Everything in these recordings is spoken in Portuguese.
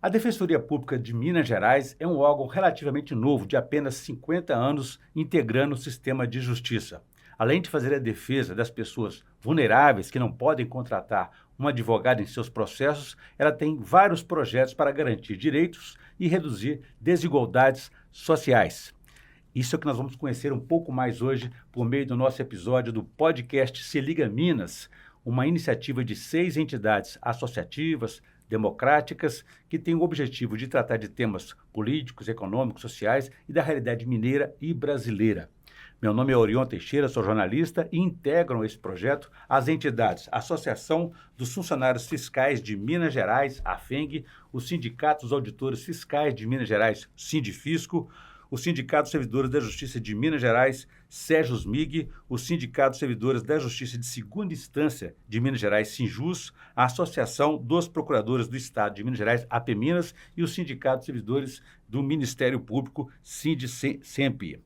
A Defensoria Pública de Minas Gerais é um órgão relativamente novo, de apenas 50 anos, integrando o sistema de justiça. Além de fazer a defesa das pessoas vulneráveis que não podem contratar um advogado em seus processos, ela tem vários projetos para garantir direitos e reduzir desigualdades sociais. Isso é o que nós vamos conhecer um pouco mais hoje por meio do nosso episódio do podcast Se Liga Minas, uma iniciativa de 6 entidades associativas, democráticas, que tem o objetivo de tratar de temas políticos, econômicos, sociais e da realidade mineira e brasileira. Meu nome é Orion Teixeira, sou jornalista e integram esse projeto as entidades Associação dos Funcionários Fiscais de Minas Gerais, AFENG, o Sindicato dos Auditores Fiscais de Minas Gerais, Sindifisco, o Sindicato dos Servidores da Justiça de Minas Gerais, SEJUSMIG, o Sindicato dos Servidores da Justiça de Segunda Instância de Minas Gerais, SINJUS, a Associação dos Procuradores do Estado de Minas Gerais, APMinas, e o Sindicato dos Servidores do Ministério Público, SINDSEMP.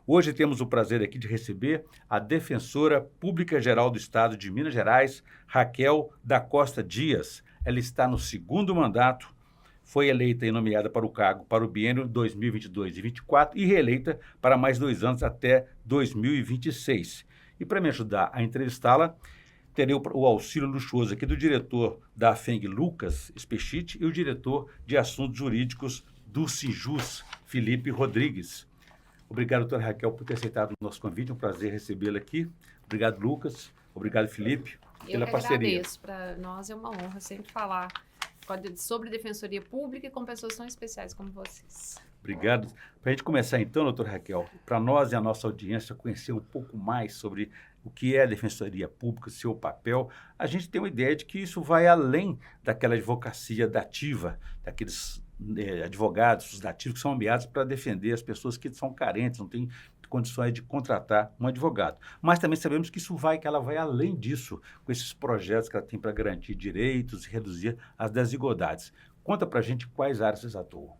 Hoje temos o prazer aqui de receber a Defensora Pública Geral do Estado de Minas Gerais, Raquel da Costa Dias. Ela está no 2º mandato, foi eleita e nomeada para o cargo para o biênio 2022 e 2024 e reeleita para mais 2 anos até 2026. E para me ajudar a entrevistá-la, terei o auxílio luxuoso aqui do diretor da AFENG, Lucas Spechit, e o diretor de Assuntos Jurídicos do SINJUS, Felipe Rodrigues. Obrigado, doutora Raquel, por ter aceitado o nosso convite. É um prazer recebê-la aqui. Obrigado, Lucas. Obrigado, Felipe, pela parceria. Eu agradeço. Para nós é uma honra sempre falar sobre defensoria pública e com pessoas tão especiais como vocês. Obrigado. Para a gente começar então, doutora Raquel, para nós e a nossa audiência conhecer um pouco mais sobre o que é a defensoria pública, seu papel, a gente tem uma ideia de que isso vai além daquela advocacia dativa, daqueles advogados dativos que são nomeados para defender as pessoas que são carentes, não têm condições de contratar um advogado. Mas também sabemos que ela vai além disso, com esses projetos que ela tem para garantir direitos e reduzir as desigualdades. Conta para a gente quais áreas vocês atuam.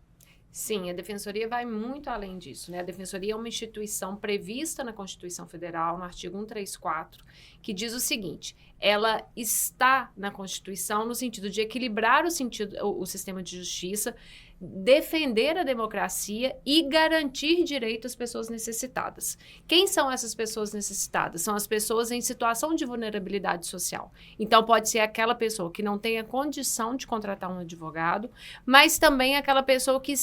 Sim, a Defensoria vai muito além disso, né? A Defensoria é uma instituição prevista na Constituição Federal, no artigo 134, que diz o seguinte: ela está na Constituição no sentido de equilibrar o sistema de justiça, defender a democracia e garantir direito às pessoas necessitadas. Quem são essas pessoas necessitadas? São as pessoas em situação de vulnerabilidade social. Então, pode ser aquela pessoa que não tenha condição de contratar um advogado, mas também aquela pessoa que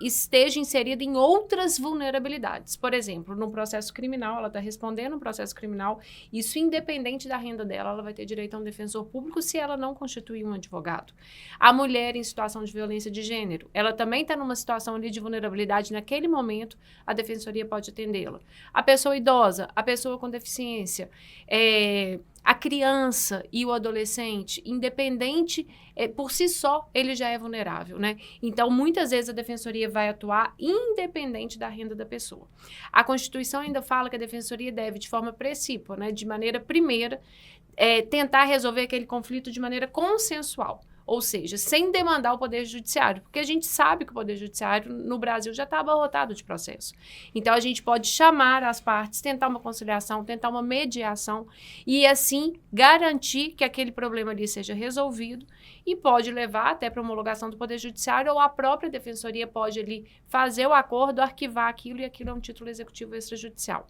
esteja inserida em outras vulnerabilidades. Por exemplo, no processo criminal, ela está respondendo um processo criminal, isso independente da renda dela, ela vai ter direito a um defensor público se ela não constituir um advogado. A mulher em situação de violência de gênero, ela também está numa situação ali de vulnerabilidade, naquele momento a defensoria pode atendê-la. A pessoa idosa, a pessoa com deficiência, a criança e o adolescente, independente, por si só, ele já é vulnerável, né? Então, muitas vezes a defensoria vai atuar independente da renda da pessoa. A Constituição ainda fala que a defensoria deve, de forma precípua, né, de maneira primeira, tentar resolver aquele conflito de maneira consensual. Ou seja, sem demandar o Poder Judiciário, porque a gente sabe que o Poder Judiciário no Brasil já está abarrotado de processo. Então, a gente pode chamar as partes, tentar uma conciliação, tentar uma mediação e, assim, garantir que aquele problema ali seja resolvido e pode levar até para a homologação do Poder Judiciário ou a própria Defensoria pode ali fazer o acordo, arquivar aquilo e aquilo é um título executivo extrajudicial.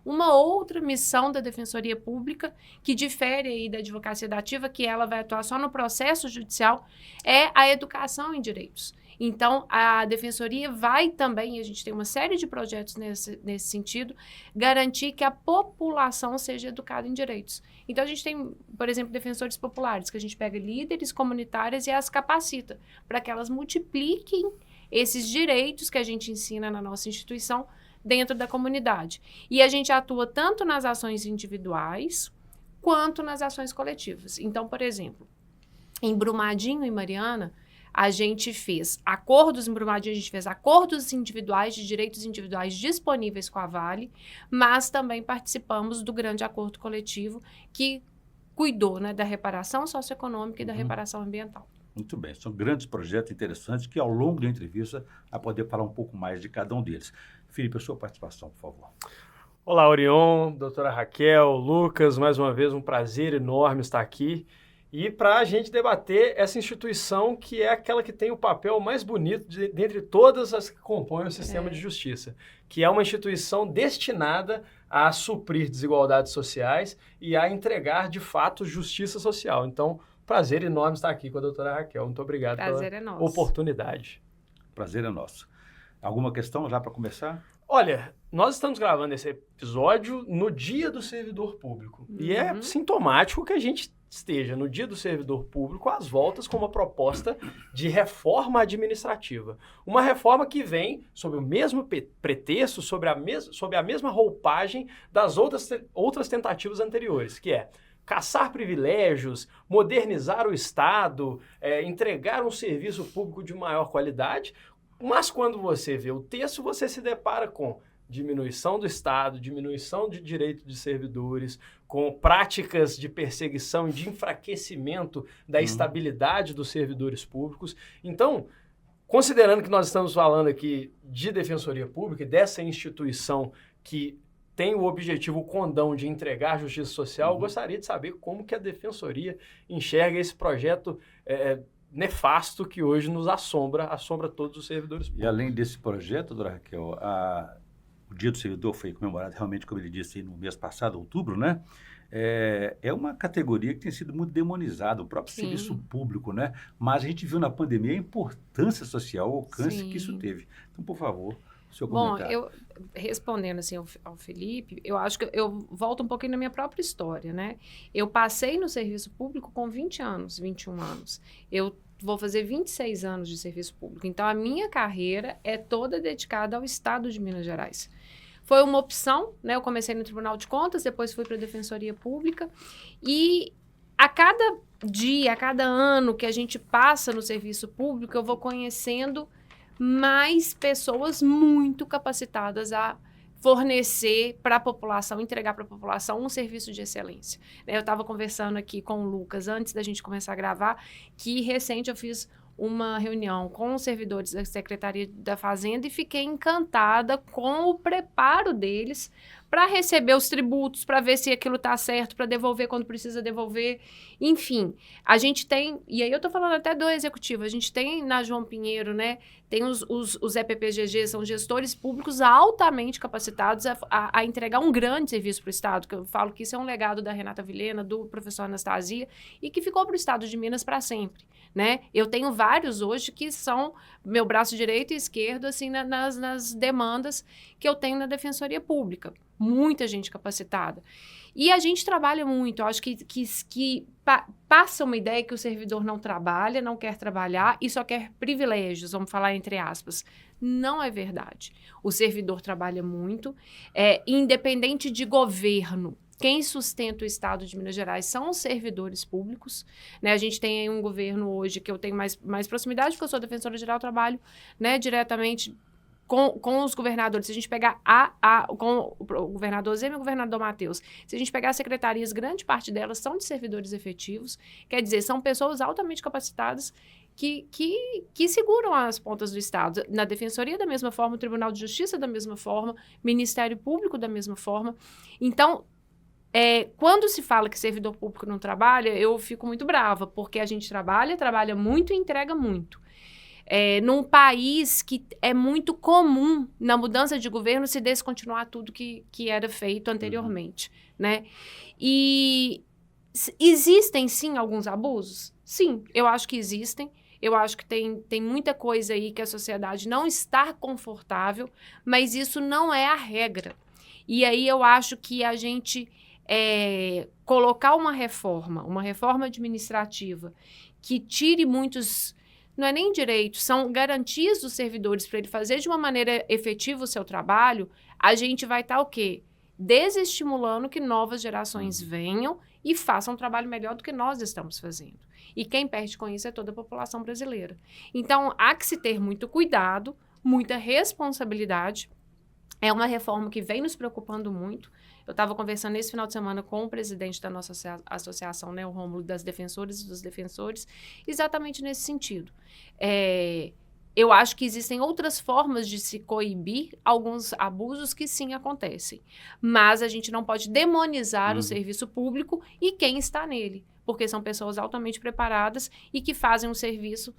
Uma outra missão da Defensoria Pública, que difere aí da advocacia dativa, que ela vai atuar só no processo judicial, é a educação em direitos. Então, a Defensoria vai também, e a gente tem uma série de projetos nesse sentido, garantir que a população seja educada em direitos. Então, a gente tem, por exemplo, defensores populares, que a gente pega líderes comunitárias e as capacita para que elas multipliquem esses direitos que a gente ensina na nossa instituição dentro da comunidade. E a gente atua tanto nas ações individuais quanto nas ações coletivas. Então, por exemplo, em Brumadinho e Mariana, a gente fez acordos individuais de direitos individuais disponíveis com a Vale, mas também participamos do grande acordo coletivo que cuidou, né, da reparação socioeconômica e da reparação ambiental. Muito bem, são grandes projetos interessantes que ao longo da entrevista vai poder falar um pouco mais de cada um deles. Felipe, a sua participação, por favor. Olá, Orion, doutora Raquel, Lucas, mais uma vez um prazer enorme estar aqui e para a gente debater essa instituição que é aquela que tem o papel mais bonito dentre todas as que compõem o sistema de justiça, que é uma instituição destinada a suprir desigualdades sociais e a entregar, de fato, justiça social. Então, prazer enorme estar aqui com a doutora Raquel. Muito obrigado pela oportunidade. Prazer é nosso. Alguma questão já para começar? Olha, nós estamos gravando esse episódio no Dia do Servidor Público. E é sintomático que a gente esteja no Dia do Servidor Público às voltas com uma proposta de reforma administrativa. Uma reforma que vem sob o mesmo pretexto, sob a mesma roupagem das outras tentativas anteriores, que é caçar privilégios, modernizar o Estado, entregar um serviço público de maior qualidade, mas quando você vê o texto, você se depara com diminuição do Estado, diminuição de direito de servidores, com práticas de perseguição e de enfraquecimento da estabilidade dos servidores públicos. Então, considerando que nós estamos falando aqui de Defensoria Pública e dessa instituição que tem o objetivo, o condão de entregar justiça social, eu gostaria de saber como que a Defensoria enxerga esse projeto nefasto que hoje nos assombra todos os servidores públicos. E além desse projeto, doutora Raquel, o Dia do Servidor foi comemorado realmente, como ele disse, no mês passado, outubro, né? É uma categoria que tem sido muito demonizada, o próprio serviço público, né? Mas a gente viu na pandemia a importância social, o alcance que isso teve. Então, por favor, o seu comentário. Bom, respondendo assim ao Felipe, eu acho que eu volto um pouquinho na minha própria história, né? Eu passei no serviço público com 20 anos, 21 anos. Eu vou fazer 26 anos de serviço público. Então, a minha carreira é toda dedicada ao Estado de Minas Gerais. Foi uma opção, né? Eu comecei no Tribunal de Contas, depois fui para a Defensoria Pública. E a cada dia, a cada ano que a gente passa no serviço público, eu vou conhecendo mais pessoas muito capacitadas a fornecer para a população, entregar para a população um serviço de excelência. Eu estava conversando aqui com o Lucas, antes da gente começar a gravar, que recente eu fiz uma reunião com os servidores da Secretaria da Fazenda e fiquei encantada com o preparo deles para receber os tributos, para ver se aquilo está certo, para devolver quando precisa devolver. Enfim, a gente tem, e aí eu estou falando até do executivo, a gente tem na João Pinheiro, né, tem os EPPGG, são gestores públicos altamente capacitados a entregar um grande serviço para o Estado, que eu falo que isso é um legado da Renata Vilhena, do professor Anastasia, e que ficou para o Estado de Minas para sempre, né? Eu tenho vários hoje que são meu braço direito e esquerdo, assim, nas demandas que eu tenho na Defensoria Pública. Muita gente capacitada. E a gente trabalha muito. Eu acho que passa uma ideia que o servidor não trabalha, não quer trabalhar e só quer privilégios, vamos falar entre aspas. Não é verdade. O servidor trabalha muito, independente de governo. Quem sustenta o Estado de Minas Gerais são os servidores públicos, né? A gente tem aí um governo hoje que eu tenho mais proximidade, porque eu sou defensora geral, trabalho, né, diretamente com os governadores. Se a gente pegar com o governador Zema e o governador Matheus, se a gente pegar as secretarias, grande parte delas são de servidores efetivos, quer dizer, são pessoas altamente capacitadas que seguram as pontas do Estado. Na Defensoria, da mesma forma, o Tribunal de Justiça, da mesma forma, Ministério Público, da mesma forma. Então, quando se fala que servidor público não trabalha, eu fico muito brava, porque a gente trabalha muito e entrega muito. Num país que é muito comum, na mudança de governo, se descontinuar tudo que era feito anteriormente, né? E existem, sim, alguns abusos? Sim, eu acho que existem. Eu acho que tem muita coisa aí que a sociedade não está confortável, mas isso não é a regra. E aí eu acho que a gente colocar uma reforma administrativa que tire muitos, não é nem direitos, são garantias dos servidores para ele fazer de uma maneira efetiva o seu trabalho, a gente vai estar o quê? Desestimulando que novas gerações venham e façam um trabalho melhor do que nós estamos fazendo. E quem perde com isso é toda a população brasileira. Então, há que se ter muito cuidado, muita responsabilidade. É uma reforma que vem nos preocupando muito. Eu estava conversando esse final de semana com o presidente da nossa associação, né, o Rômulo, das defensoras e dos defensores, exatamente nesse sentido. Eu acho que existem outras formas de se coibir alguns abusos que sim acontecem. Mas a gente não pode demonizar o serviço público e quem está nele. porque são pessoas altamente preparadas e que fazem um serviço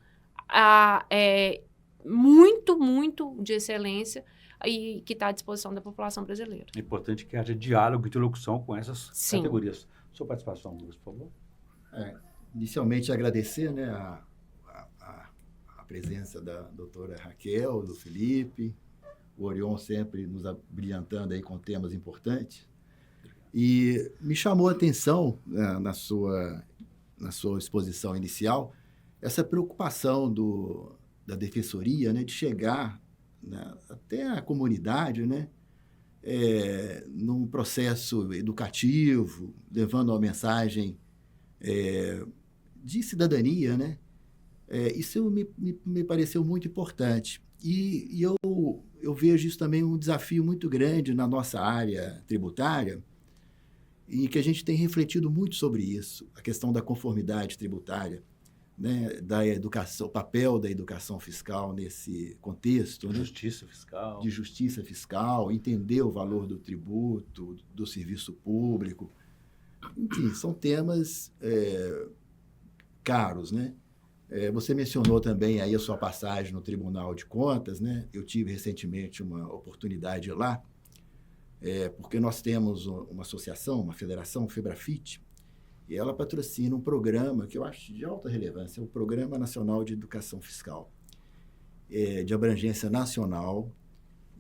muito, muito de excelência e que está à disposição da população brasileira. É importante que haja diálogo e interlocução com essas Sim. categorias. Sua participação, Lucas, por favor. Inicialmente, agradecer, né, a presença da doutora Raquel, do Felipe, o Orion sempre nos brilhantando aí com temas importantes. E me chamou a atenção, né, na sua exposição inicial, essa preocupação da Defensoria, né, de chegar, né, até a comunidade, né, num processo educativo, levando uma mensagem de cidadania, né? Isso me pareceu muito importante. E eu vejo isso também um desafio muito grande na nossa área tributária, e que a gente tem refletido muito sobre isso, a questão da conformidade tributária, né, da educação, o papel da educação fiscal nesse contexto, né? Justiça fiscal. De justiça fiscal, entender o valor do tributo, do serviço público. Enfim, são temas caros, né? Você mencionou também aí a sua passagem no Tribunal de Contas, né? Eu tive recentemente uma oportunidade lá, porque nós temos uma associação, uma federação, Febrafit, e ela patrocina um programa que eu acho de alta relevância, o Programa Nacional de Educação Fiscal, de abrangência nacional,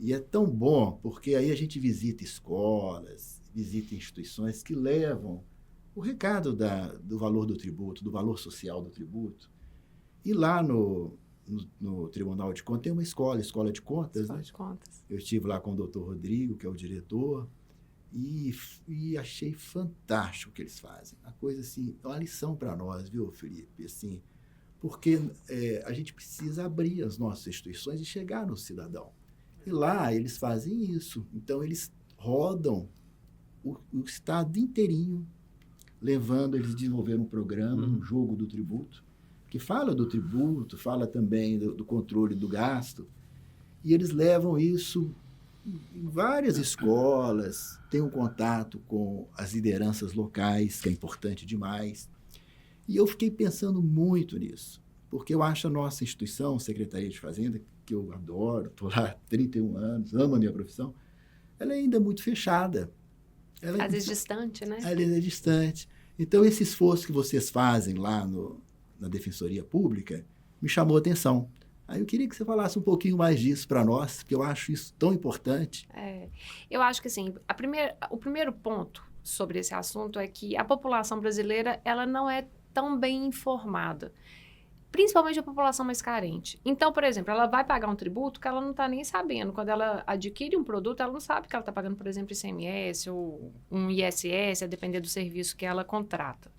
e é tão bom, porque aí a gente visita escolas, visita instituições que levam o recado do valor do tributo, do valor social do tributo. E lá no Tribunal de Contas tem uma escola de contas. Escola, né? de contas. Eu estive lá com o Dr. Rodrigo, que é o diretor, e achei fantástico o que eles fazem. Uma coisa assim, é uma lição para nós, viu, Felipe? Assim, porque a gente precisa abrir as nossas instituições e chegar no cidadão. E lá eles fazem isso. Então, eles rodam o estado inteirinho, levando, eles desenvolveram um programa, um jogo do tributo, que fala do tributo, fala também do controle do gasto, e eles levam isso em várias escolas, têm um contato com as lideranças locais, que é importante demais. E eu fiquei pensando muito nisso, porque eu acho a nossa instituição, Secretaria de Fazenda, que eu adoro, estou lá há 31 anos, amo a minha profissão, ela é ainda muito fechada. Às vezes distante, né? Às vezes é distante. Então, esse esforço que vocês fazem lá na Defensoria Pública me chamou a atenção. Aí eu queria que você falasse um pouquinho mais disso para nós, porque eu acho isso tão importante. Eu acho que, assim, o primeiro ponto sobre esse assunto é que a população brasileira, ela não é tão bem informada, principalmente a população mais carente. Então, por exemplo, ela vai pagar um tributo que ela não está nem sabendo. Quando ela adquire um produto, ela não sabe que ela está pagando, por exemplo, ICMS ou um ISS, a depender do serviço que ela contrata.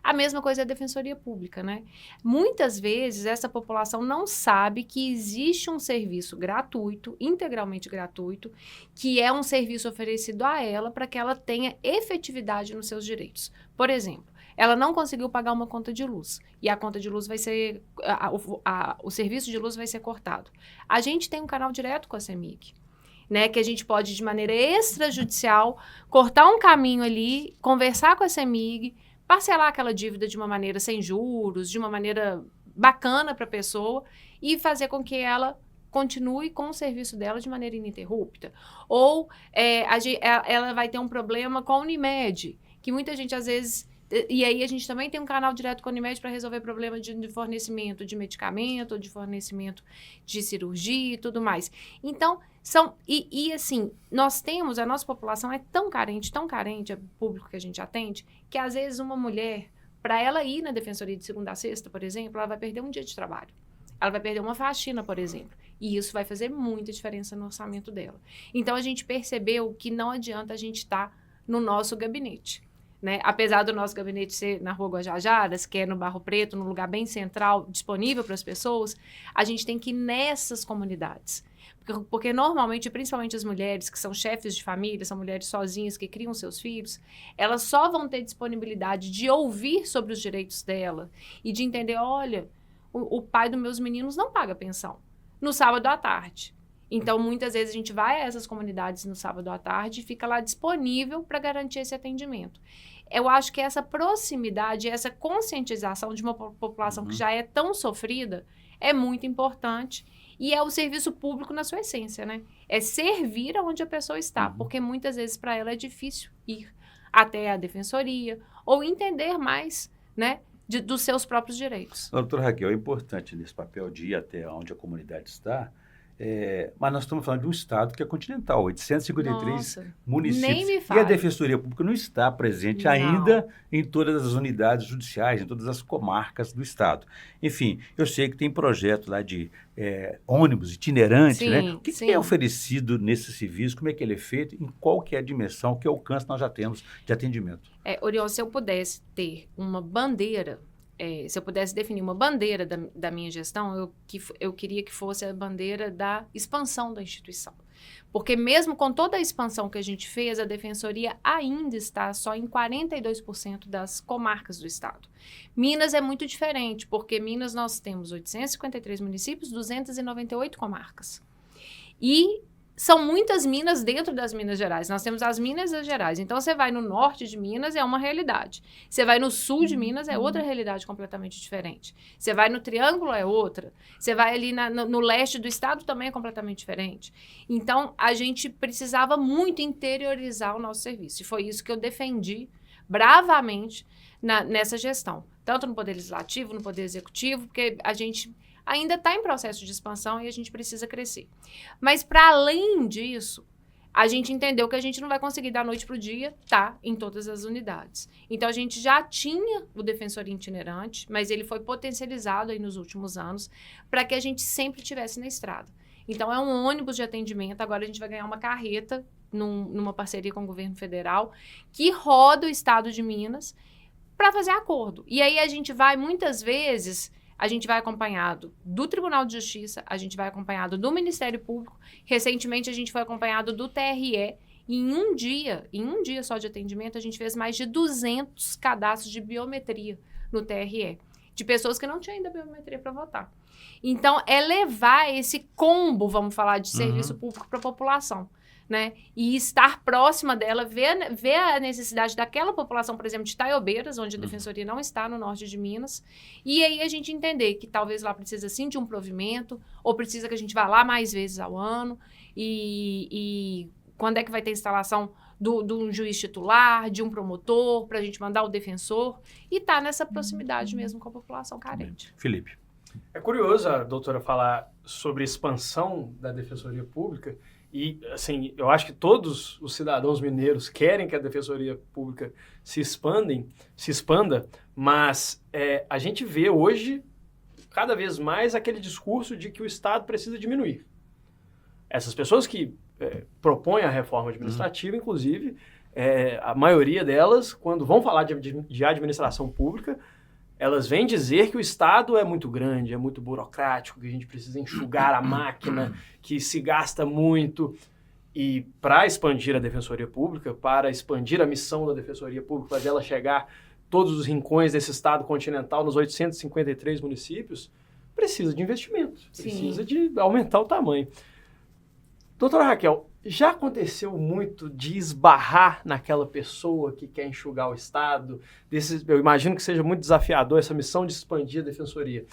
A mesma coisa é a Defensoria Pública, né? Muitas vezes, essa população não sabe que existe um serviço gratuito, integralmente gratuito, que é um serviço oferecido a ela para que ela tenha efetividade nos seus direitos. Por exemplo, ela não conseguiu pagar uma conta de luz e a conta de luz vai ser... o serviço de luz vai ser cortado. A gente tem um canal direto com a CEMIG, né, que a gente pode, de maneira extrajudicial, cortar um caminho ali, conversar com a CEMIG, parcelar aquela dívida de uma maneira sem juros, de uma maneira bacana para a pessoa e fazer com que ela continue com o serviço dela de maneira ininterrupta. Ou ela vai ter um problema com a Unimed, que muita gente às vezes... E aí a gente também tem um canal direto com a Unimed para resolver problema de fornecimento de medicamento, de fornecimento de cirurgia e tudo mais. Então, assim, a nossa população é tão carente, o público que a gente atende, que às vezes uma mulher, para ela ir na defensoria de segunda a sexta, por exemplo, ela vai perder um dia de trabalho. Ela vai perder uma faxina, por exemplo. E isso vai fazer muita diferença no orçamento dela. Então, a gente percebeu que não adianta a gente estar no nosso gabinete. Né? Apesar do nosso gabinete ser na Rua Guajajaras, que é no Barro Preto, num lugar bem central, disponível para as pessoas, a gente tem que ir nessas comunidades. Porque normalmente, principalmente as mulheres que são chefes de família, são mulheres sozinhas que criam seus filhos, elas só vão ter disponibilidade de ouvir sobre os direitos dela e de entender, olha, o pai dos meus meninos não paga pensão no sábado à tarde. Então, muitas vezes a gente vai a essas comunidades no sábado à tarde e fica lá disponível para garantir esse atendimento. Eu acho que essa proximidade, essa conscientização de uma população que já é tão sofrida é muito importante. E é o serviço público na sua essência, né? É servir aonde a pessoa está, porque muitas vezes para ela é difícil ir até a defensoria ou entender mais, né, dos seus próprios direitos. Doutora Raquel, é importante nesse papel de ir até onde a comunidade está, mas nós estamos falando de um estado que é continental, 853 municípios. Nem me E a fale. Defensoria Pública não está presente Não. ainda em todas as unidades judiciais, em todas as comarcas do estado. Enfim, eu sei que tem projeto lá de ônibus itinerante, Sim, né? O que sim. é oferecido nesse serviço, como é que ele é feito, em qual que é a dimensão, que alcance nós já temos de atendimento? Orion, se eu pudesse ter uma bandeira, se eu pudesse definir uma bandeira da minha gestão, eu queria que fosse a bandeira da expansão da instituição. Porque mesmo com toda a expansão que a gente fez, a Defensoria ainda está só em 42% das comarcas do estado. Minas é muito diferente, porque Minas nós temos 853 municípios, 298 comarcas. E são muitas minas dentro das Minas Gerais. Nós temos as Minas Gerais. Então, você vai no norte de Minas, é uma realidade. Você vai no sul de Minas, é outra realidade completamente diferente. Você vai no Triângulo, é outra. Você vai ali no leste do estado, também é completamente diferente. Então, a gente precisava muito interiorizar o nosso serviço. E foi isso que eu defendi bravamente nessa gestão. Tanto no Poder Legislativo, no Poder Executivo, porque a gente ainda está em processo de expansão e a gente precisa crescer. Mas, para além disso, a gente entendeu que a gente não vai conseguir da noite para o dia estar em todas as unidades. Então, a gente já tinha o Defensoria Itinerante, mas ele foi potencializado aí nos últimos anos para que a gente sempre estivesse na estrada. Então, é um ônibus de atendimento. Agora, a gente vai ganhar uma carreta numa parceria com o governo federal que roda o estado de Minas para fazer acordo. E aí, a gente vai, muitas vezes... A gente vai acompanhado do Tribunal de Justiça, a gente vai acompanhado do Ministério Público. Recentemente, a gente foi acompanhado do TRE. E em um dia só de atendimento, a gente fez mais de 200 cadastros de biometria no TRE. De pessoas que não tinham ainda biometria para votar. Então, é levar esse combo, vamos falar, de serviço público para a população. Né? E estar próxima dela, ver a necessidade daquela população, por exemplo, de Itaiobeiras, onde a Defensoria não está no norte de Minas, e aí a gente entender que talvez lá precisa sim de um provimento, ou precisa que a gente vá lá mais vezes ao ano, e quando é que vai ter instalação de um juiz titular, de um promotor, para a gente mandar o defensor, e estar nessa proximidade mesmo com a população carente. Felipe. É curioso a doutora falar sobre expansão da Defensoria Pública. E, assim, eu acho que todos os cidadãos mineiros querem que a Defensoria Pública se expanda, mas a gente vê hoje, cada vez mais, aquele discurso de que o Estado precisa diminuir. Essas pessoas que propõem a reforma administrativa, inclusive, a maioria delas, quando vão falar de administração pública, elas vêm dizer que o Estado é muito grande, é muito burocrático, que a gente precisa enxugar a máquina, que se gasta muito. E para expandir a Defensoria Pública, para expandir a missão da Defensoria Pública, fazer ela chegar a todos os rincões desse Estado continental, nos 853 municípios, precisa de investimento, precisa de aumentar o tamanho. Doutora Raquel, já aconteceu muito de esbarrar naquela pessoa que quer enxugar o Estado? Eu imagino que seja muito desafiador essa missão de expandir a Defensoria.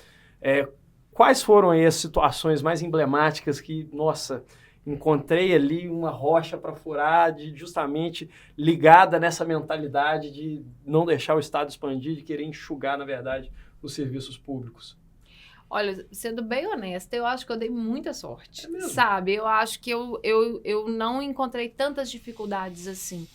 Quais foram aí as situações mais emblemáticas que, nossa, encontrei ali uma rocha para furar, justamente ligada nessa mentalidade de não deixar o Estado expandir, de querer enxugar, na verdade, os serviços públicos? Olha, sendo bem honesta, eu acho que eu dei muita sorte, É mesmo? sabe? Eu acho que eu não encontrei tantas dificuldades assim,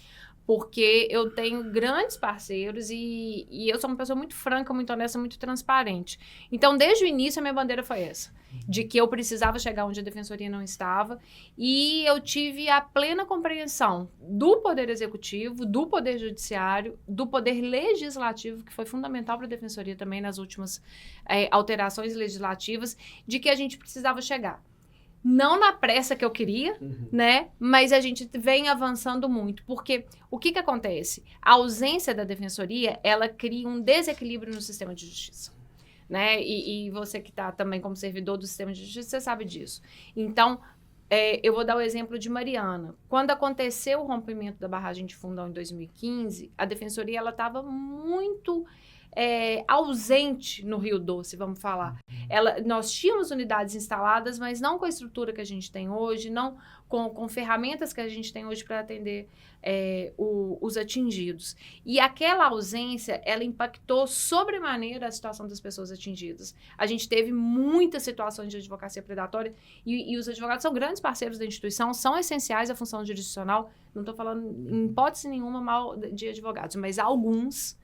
porque eu tenho grandes parceiros e eu sou uma pessoa muito franca, muito honesta, muito transparente. Então, desde o início, a minha bandeira foi essa, de que eu precisava chegar onde a Defensoria não estava, e eu tive a plena compreensão do Poder Executivo, do Poder Judiciário, do Poder Legislativo, que foi fundamental para a Defensoria também nas últimas alterações legislativas, de que a gente precisava chegar. Não na pressa que eu queria, né? Mas a gente vem avançando muito. Porque o que acontece? A ausência da Defensoria, ela cria um desequilíbrio no sistema de justiça. Né? E você que está também como servidor do sistema de justiça, você sabe disso. Então, eu vou dar o exemplo de Mariana. Quando aconteceu o rompimento da barragem de Fundão em 2015, a Defensoria estava muito ausente no Rio Doce, vamos falar. Nós tínhamos unidades instaladas, mas não com a estrutura que a gente tem hoje, não com ferramentas que a gente tem hoje para atender os atingidos. E aquela ausência, ela impactou sobremaneira a situação das pessoas atingidas. A gente teve muitas situações de advocacia predatória e os advogados são grandes parceiros da instituição, são essenciais à função jurisdicional. Não estou falando, em hipótese nenhuma, mal de advogados, mas alguns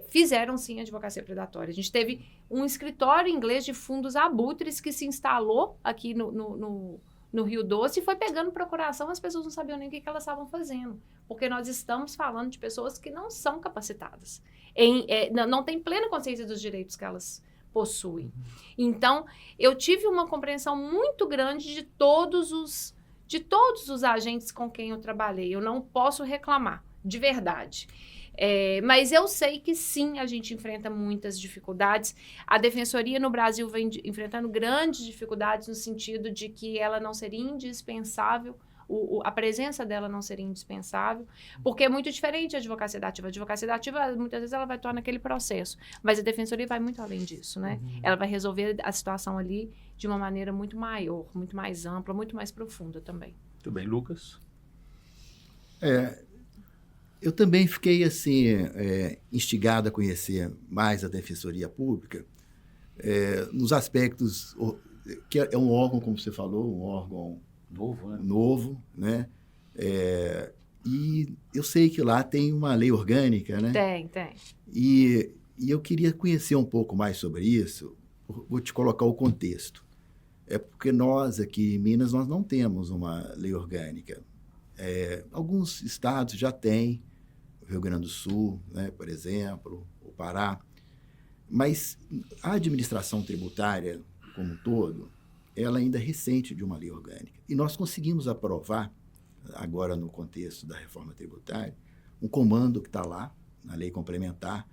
fizeram sim advocacia predatória. A gente teve um escritório inglês de fundos abutres que se instalou aqui no Rio Doce e foi pegando procuração, as pessoas não sabiam nem o que elas estavam fazendo, porque nós estamos falando de pessoas que não são capacitadas, não têm plena consciência dos direitos que elas possuem. Então, eu tive uma compreensão muito grande de todos os agentes com quem eu trabalhei. Eu não posso reclamar, de verdade. Mas eu sei que sim, a gente enfrenta muitas dificuldades. A Defensoria no Brasil vem enfrentando grandes dificuldades no sentido de que ela não seria indispensável, a presença dela não seria indispensável, porque é muito diferente a advocacia dativa. A advocacia dativa, muitas vezes, ela vai atuar naquele processo, mas a Defensoria vai muito além disso, né? Ela vai resolver a situação ali de uma maneira muito maior, muito mais ampla, muito mais profunda também. Muito bem, Lucas? Eu também fiquei, assim, instigado a conhecer mais a Defensoria Pública, nos aspectos, que é um órgão, como você falou, um órgão novo, né? E eu sei que lá tem uma lei orgânica, né? Tem. E eu queria conhecer um pouco mais sobre isso. Vou te colocar o contexto. É porque nós, aqui em Minas, nós não temos uma lei orgânica. Alguns estados já têm, Rio Grande do Sul, né, por exemplo, o Pará. Mas a administração tributária, como um todo, ela ainda é recente de uma lei orgânica. E nós conseguimos aprovar, agora no contexto da reforma tributária, um comando que está lá, na lei complementar,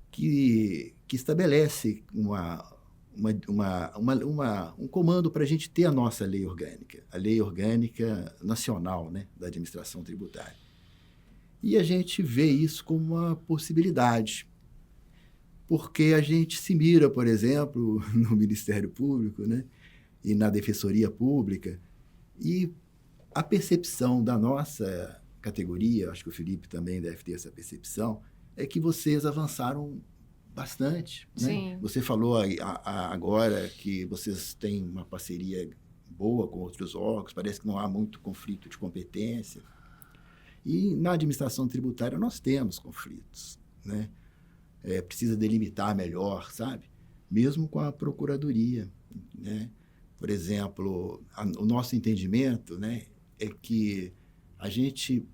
que estabelece um comando para a gente ter a nossa lei orgânica nacional, né, da administração tributária. E a gente vê isso como uma possibilidade, porque a gente se mira, por exemplo, no Ministério Público, né, e na Defensoria Pública, e a percepção da nossa categoria, acho que o Felipe também deve ter essa percepção, é que vocês avançaram bastante. Né? Sim. Você falou agora que vocês têm uma parceria boa com outros órgãos, parece que não há muito conflito de competência. E na administração tributária nós temos conflitos, né? Precisa delimitar melhor, sabe? Mesmo com a Procuradoria, né? Por exemplo, o nosso entendimento, né, é que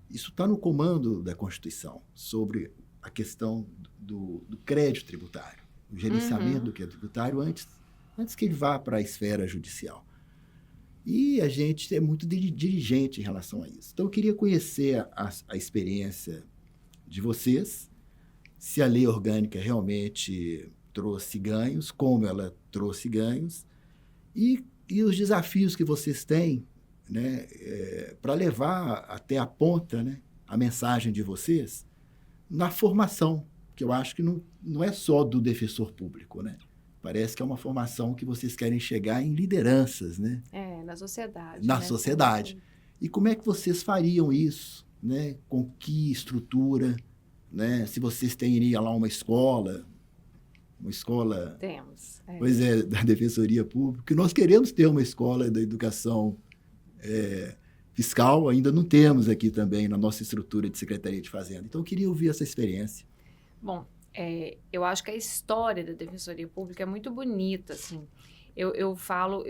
isso está no comando da Constituição, sobre a questão do crédito tributário, o gerenciamento do crédito tributário antes que ele vá para a esfera judicial. E a gente é muito diligente em relação a isso. Então, eu queria conhecer a experiência de vocês, se a lei orgânica realmente trouxe ganhos, como ela trouxe ganhos, e os desafios que vocês têm, né, para levar até a ponta, né, a mensagem de vocês na formação, que eu acho que não é só do defensor público, né? Parece que é uma formação que vocês querem chegar em lideranças, né? Na sociedade. Na sociedade. E como é que vocês fariam isso, né? Com que estrutura, né? Se vocês teriam lá uma escola... Temos. Pois da Defensoria Pública. Nós queremos ter uma escola da educação fiscal, ainda não temos aqui também na nossa estrutura de Secretaria de Fazenda. Então, eu queria ouvir essa experiência. Bom, eu acho que a história da Defensoria Pública é muito bonita, assim. Eu falo,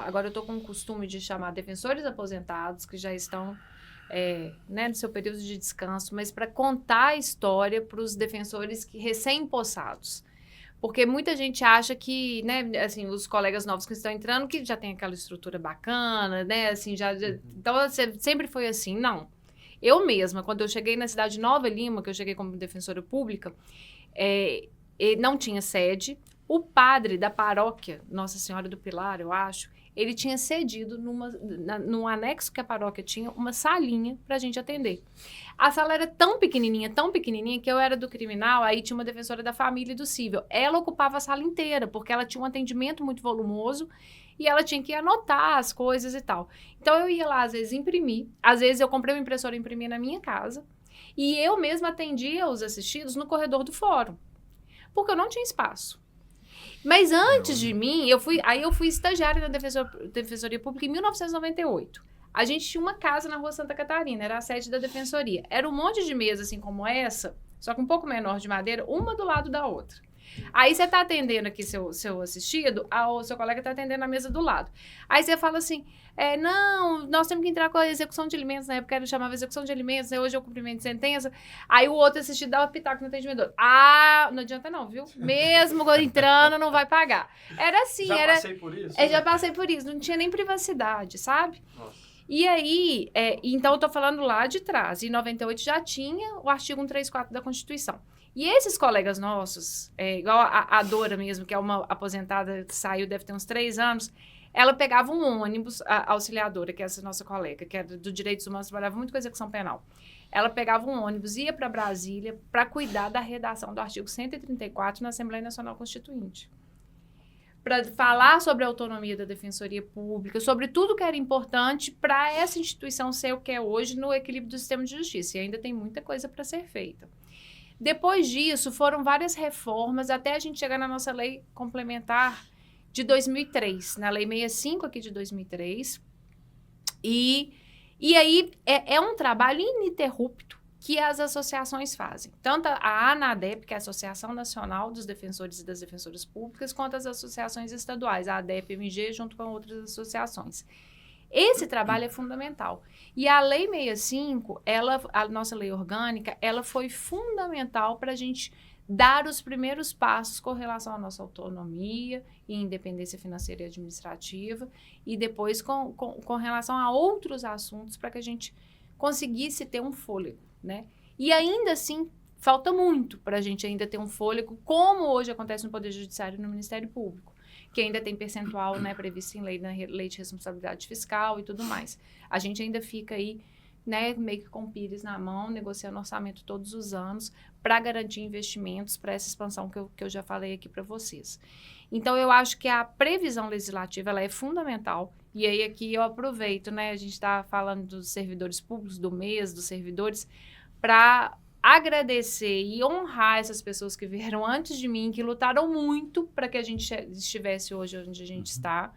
agora eu estou com o costume de chamar defensores aposentados que já estão no seu período de descanso, mas para contar a história para os defensores recém-possados. Porque muita gente acha que, né, assim, os colegas novos que estão entrando, que já tem aquela estrutura bacana, né, assim, então sempre foi assim, não. Eu mesma, quando eu cheguei na cidade de Nova Lima, que eu cheguei como defensora pública, não tinha sede. O padre da paróquia, Nossa Senhora do Pilar, eu acho, ele tinha cedido num anexo que a paróquia tinha, uma salinha para a gente atender. A sala era tão pequenininha, que eu era do criminal, aí tinha uma defensora da família e do cível. Ela ocupava a sala inteira, porque ela tinha um atendimento muito volumoso e ela tinha que anotar as coisas e tal. Então, eu ia lá, às vezes, imprimir. Às vezes, eu comprei uma impressora e imprimi na minha casa. E eu mesma atendia os assistidos no corredor do fórum, porque eu não tinha espaço. Mas antes de mim, eu fui estagiária na Defensoria Pública em 1998. A gente tinha uma casa na Rua Santa Catarina, era a sede da Defensoria. Era um monte de mesa, assim como essa, só que um pouco menor de madeira, uma do lado da outra. Aí você está atendendo aqui seu assistido, o seu colega está atendendo na mesa do lado. Aí você fala assim, não, nós temos que entrar com a execução de alimentos, na época chamava execução de alimentos, né? Hoje é o cumprimento de sentença. Aí o outro assistido dava pitaco no atendimento. Não adianta não, viu? Mesmo agora entrando, não vai pagar. Era assim, passei por isso? Já passei por isso, não tinha nem privacidade, sabe? Nossa. E aí, então eu tô falando lá de trás, em 98 já tinha o artigo 134 da Constituição. E esses colegas nossos, igual a Dora mesmo, que é uma aposentada que saiu, deve ter uns 3 anos, ela pegava um ônibus, a auxiliadora, que é essa nossa colega, que é do Direitos Humanos, trabalhava muito com execução penal. Ela pegava um ônibus, ia para Brasília para cuidar da redação do artigo 134 na Assembleia Nacional Constituinte. Para falar sobre a autonomia da Defensoria Pública, sobre tudo que era importante para essa instituição ser o que é hoje no equilíbrio do sistema de justiça. E ainda tem muita coisa para ser feita. Depois disso, foram várias reformas até a gente chegar na nossa lei complementar de 2003, na Lei 65 aqui de 2003. E aí é um trabalho ininterrupto que as associações fazem. Tanto a ANADEP, que é a Associação Nacional dos Defensores e das Defensoras Públicas, quanto as associações estaduais, a ADEP-MG, junto com outras associações. Esse trabalho é fundamental. E a Lei 65, a nossa lei orgânica, ela foi fundamental para a gente dar os primeiros passos com relação à nossa autonomia e independência financeira e administrativa, e depois com relação a outros assuntos para que a gente conseguisse ter um fôlego, né? E ainda assim, falta muito para a gente ainda ter um fôlego, como hoje acontece no Poder Judiciário e no Ministério Público, que ainda tem percentual, né, previsto em lei, na lei de responsabilidade fiscal e tudo mais. A gente ainda fica aí, né, meio que com o pires na mão, negociando orçamento todos os anos para garantir investimentos para essa expansão que eu já falei aqui para vocês. Então, eu acho que a previsão legislativa ela é fundamental. E aí, aqui eu aproveito, né, a gente está falando dos servidores públicos, do mês, dos servidores, para agradecer e honrar essas pessoas que vieram antes de mim, que lutaram muito para que a gente estivesse hoje onde a gente está.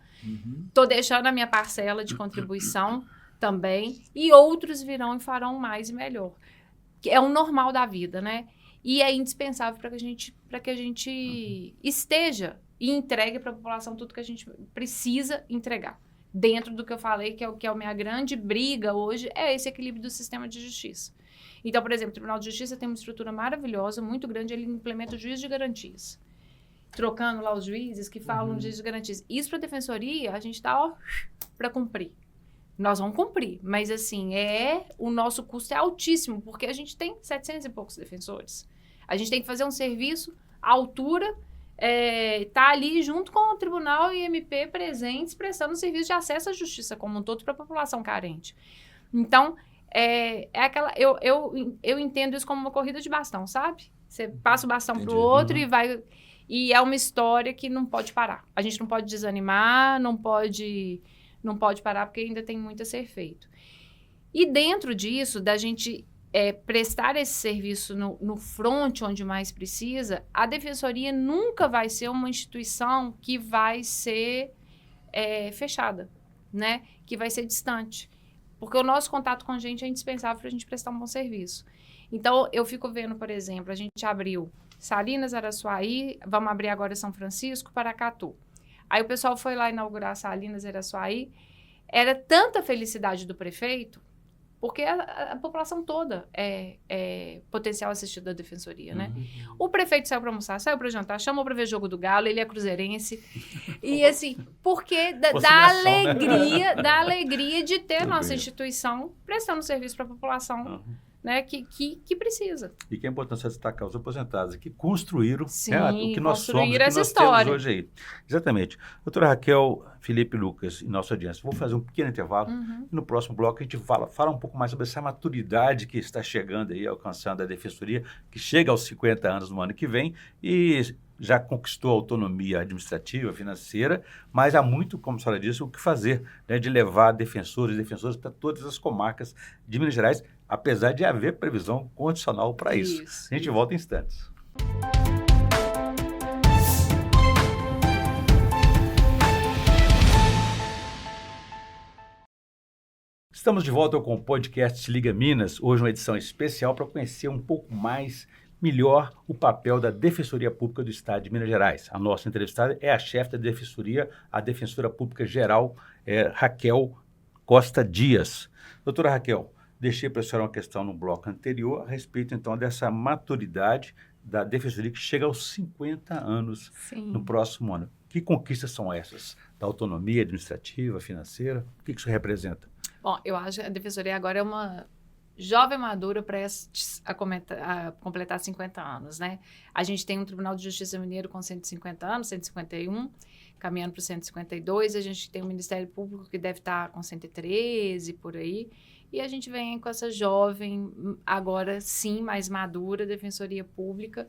Estou deixando a minha parcela de contribuição também, e outros virão e farão mais e melhor. Que é o normal da vida, né? E é indispensável para que a gente esteja e entregue para a população tudo que a gente precisa entregar. Dentro do que eu falei, que é a minha grande briga hoje, é esse equilíbrio do sistema de justiça. Então, por exemplo, o Tribunal de Justiça tem uma estrutura maravilhosa, muito grande, ele implementa o juiz de garantias. Trocando lá os juízes que falam de juiz de garantias. Isso para a defensoria, a gente está para cumprir. Nós vamos cumprir, mas assim, o nosso custo é altíssimo, porque a gente tem 700 e poucos defensores. A gente tem que fazer um serviço à altura, tá ali junto com o Tribunal e MP presentes, prestando serviço de acesso à justiça como um todo para a população carente. Então, eu entendo isso como uma corrida de bastão, sabe? Você passa o bastão para o outro e vai... E é uma história que não pode parar. A gente não pode desanimar, não pode parar, porque ainda tem muito a ser feito. E dentro disso, da gente prestar esse serviço no front, onde mais precisa, a Defensoria nunca vai ser uma instituição que vai ser fechada, né? Que vai ser distante. Porque o nosso contato com a gente é indispensável para a gente prestar um bom serviço. Então, eu fico vendo, por exemplo, a gente abriu Salinas, Araçuaí, vamos abrir agora São Francisco, Paracatu. Aí o pessoal foi lá inaugurar Salinas, Araçuaí. Era tanta felicidade do prefeito, porque a população toda é potencial assistido da Defensoria, né? O prefeito saiu para almoçar, saiu para jantar, chamou para ver jogo do Galo, ele é cruzeirense. E assim, porque da alegria de ter a nossa instituição prestando serviço para a população né, que precisa. E que é importante destacar os aposentados que construíram Sim, o que nós somos, o que essa nós história. temos hoje aí. Exatamente. Doutora Raquel, Felipe e Lucas, e nossa audiência, vou fazer um pequeno intervalo. E no próximo bloco a gente fala um pouco mais sobre essa maturidade que está chegando aí, alcançando a Defensoria, que chega aos 50 anos no ano que vem e já conquistou a autonomia administrativa, financeira, mas há muito, como a senhora disse, o que fazer, né, de levar defensores e defensoras para todas as comarcas de Minas Gerais, apesar de haver previsão condicional para isso. A gente volta em instantes. Estamos de volta com o podcast Se Liga Minas, hoje uma edição especial para conhecer um pouco mais melhor o papel da Defensoria Pública do Estado de Minas Gerais. A nossa entrevistada é a chefe da Defensoria, a Defensora Pública Geral, Raquel Costa Dias. Doutora Raquel, deixei para a senhora uma questão no bloco anterior a respeito, então, dessa maturidade da Defensoria que chega aos 50 anos no próximo ano. Que conquistas são essas? Da autonomia administrativa, financeira? O que isso representa? Bom, eu acho que a Defensoria agora é uma jovem madura prestes a completar 50 anos, né? A gente tem um Tribunal de Justiça Mineiro com 150 anos, 151, caminhando para 152. A gente tem um Ministério Público que deve estar com 113, por aí. E a gente vem com essa jovem, agora sim, mais madura, Defensoria Pública,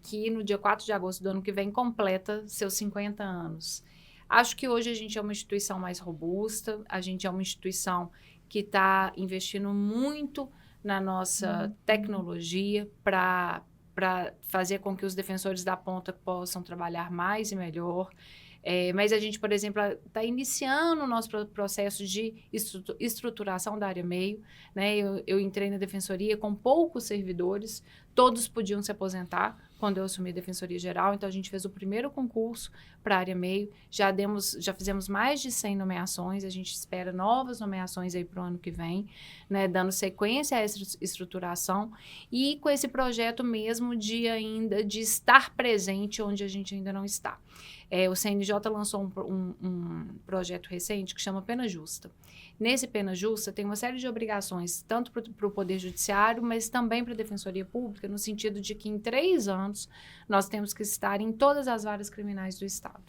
que no dia 4 de agosto do ano que vem completa seus 50 anos. Acho que hoje a gente é uma instituição mais robusta, a gente é uma instituição que está investindo muito na nossa tecnologia para fazer com que os defensores da ponta possam trabalhar mais e melhor. Mas a gente, por exemplo, está iniciando o nosso processo de estruturação da área meio, né? Eu entrei na Defensoria com poucos servidores, todos podiam se aposentar quando eu assumi a Defensoria Geral, então a gente fez o primeiro concurso para a área meio, já fizemos mais de 100 nomeações, a gente espera novas nomeações aí para o ano que vem, né? Dando sequência a essa estruturação e com esse projeto mesmo de estar presente onde a gente ainda não está. O CNJ lançou um projeto recente que chama Pena Justa. Nesse Pena Justa tem uma série de obrigações, tanto para o Poder Judiciário, mas também para a Defensoria Pública, no sentido de que em 3 anos nós temos que estar em todas as varas criminais do Estado,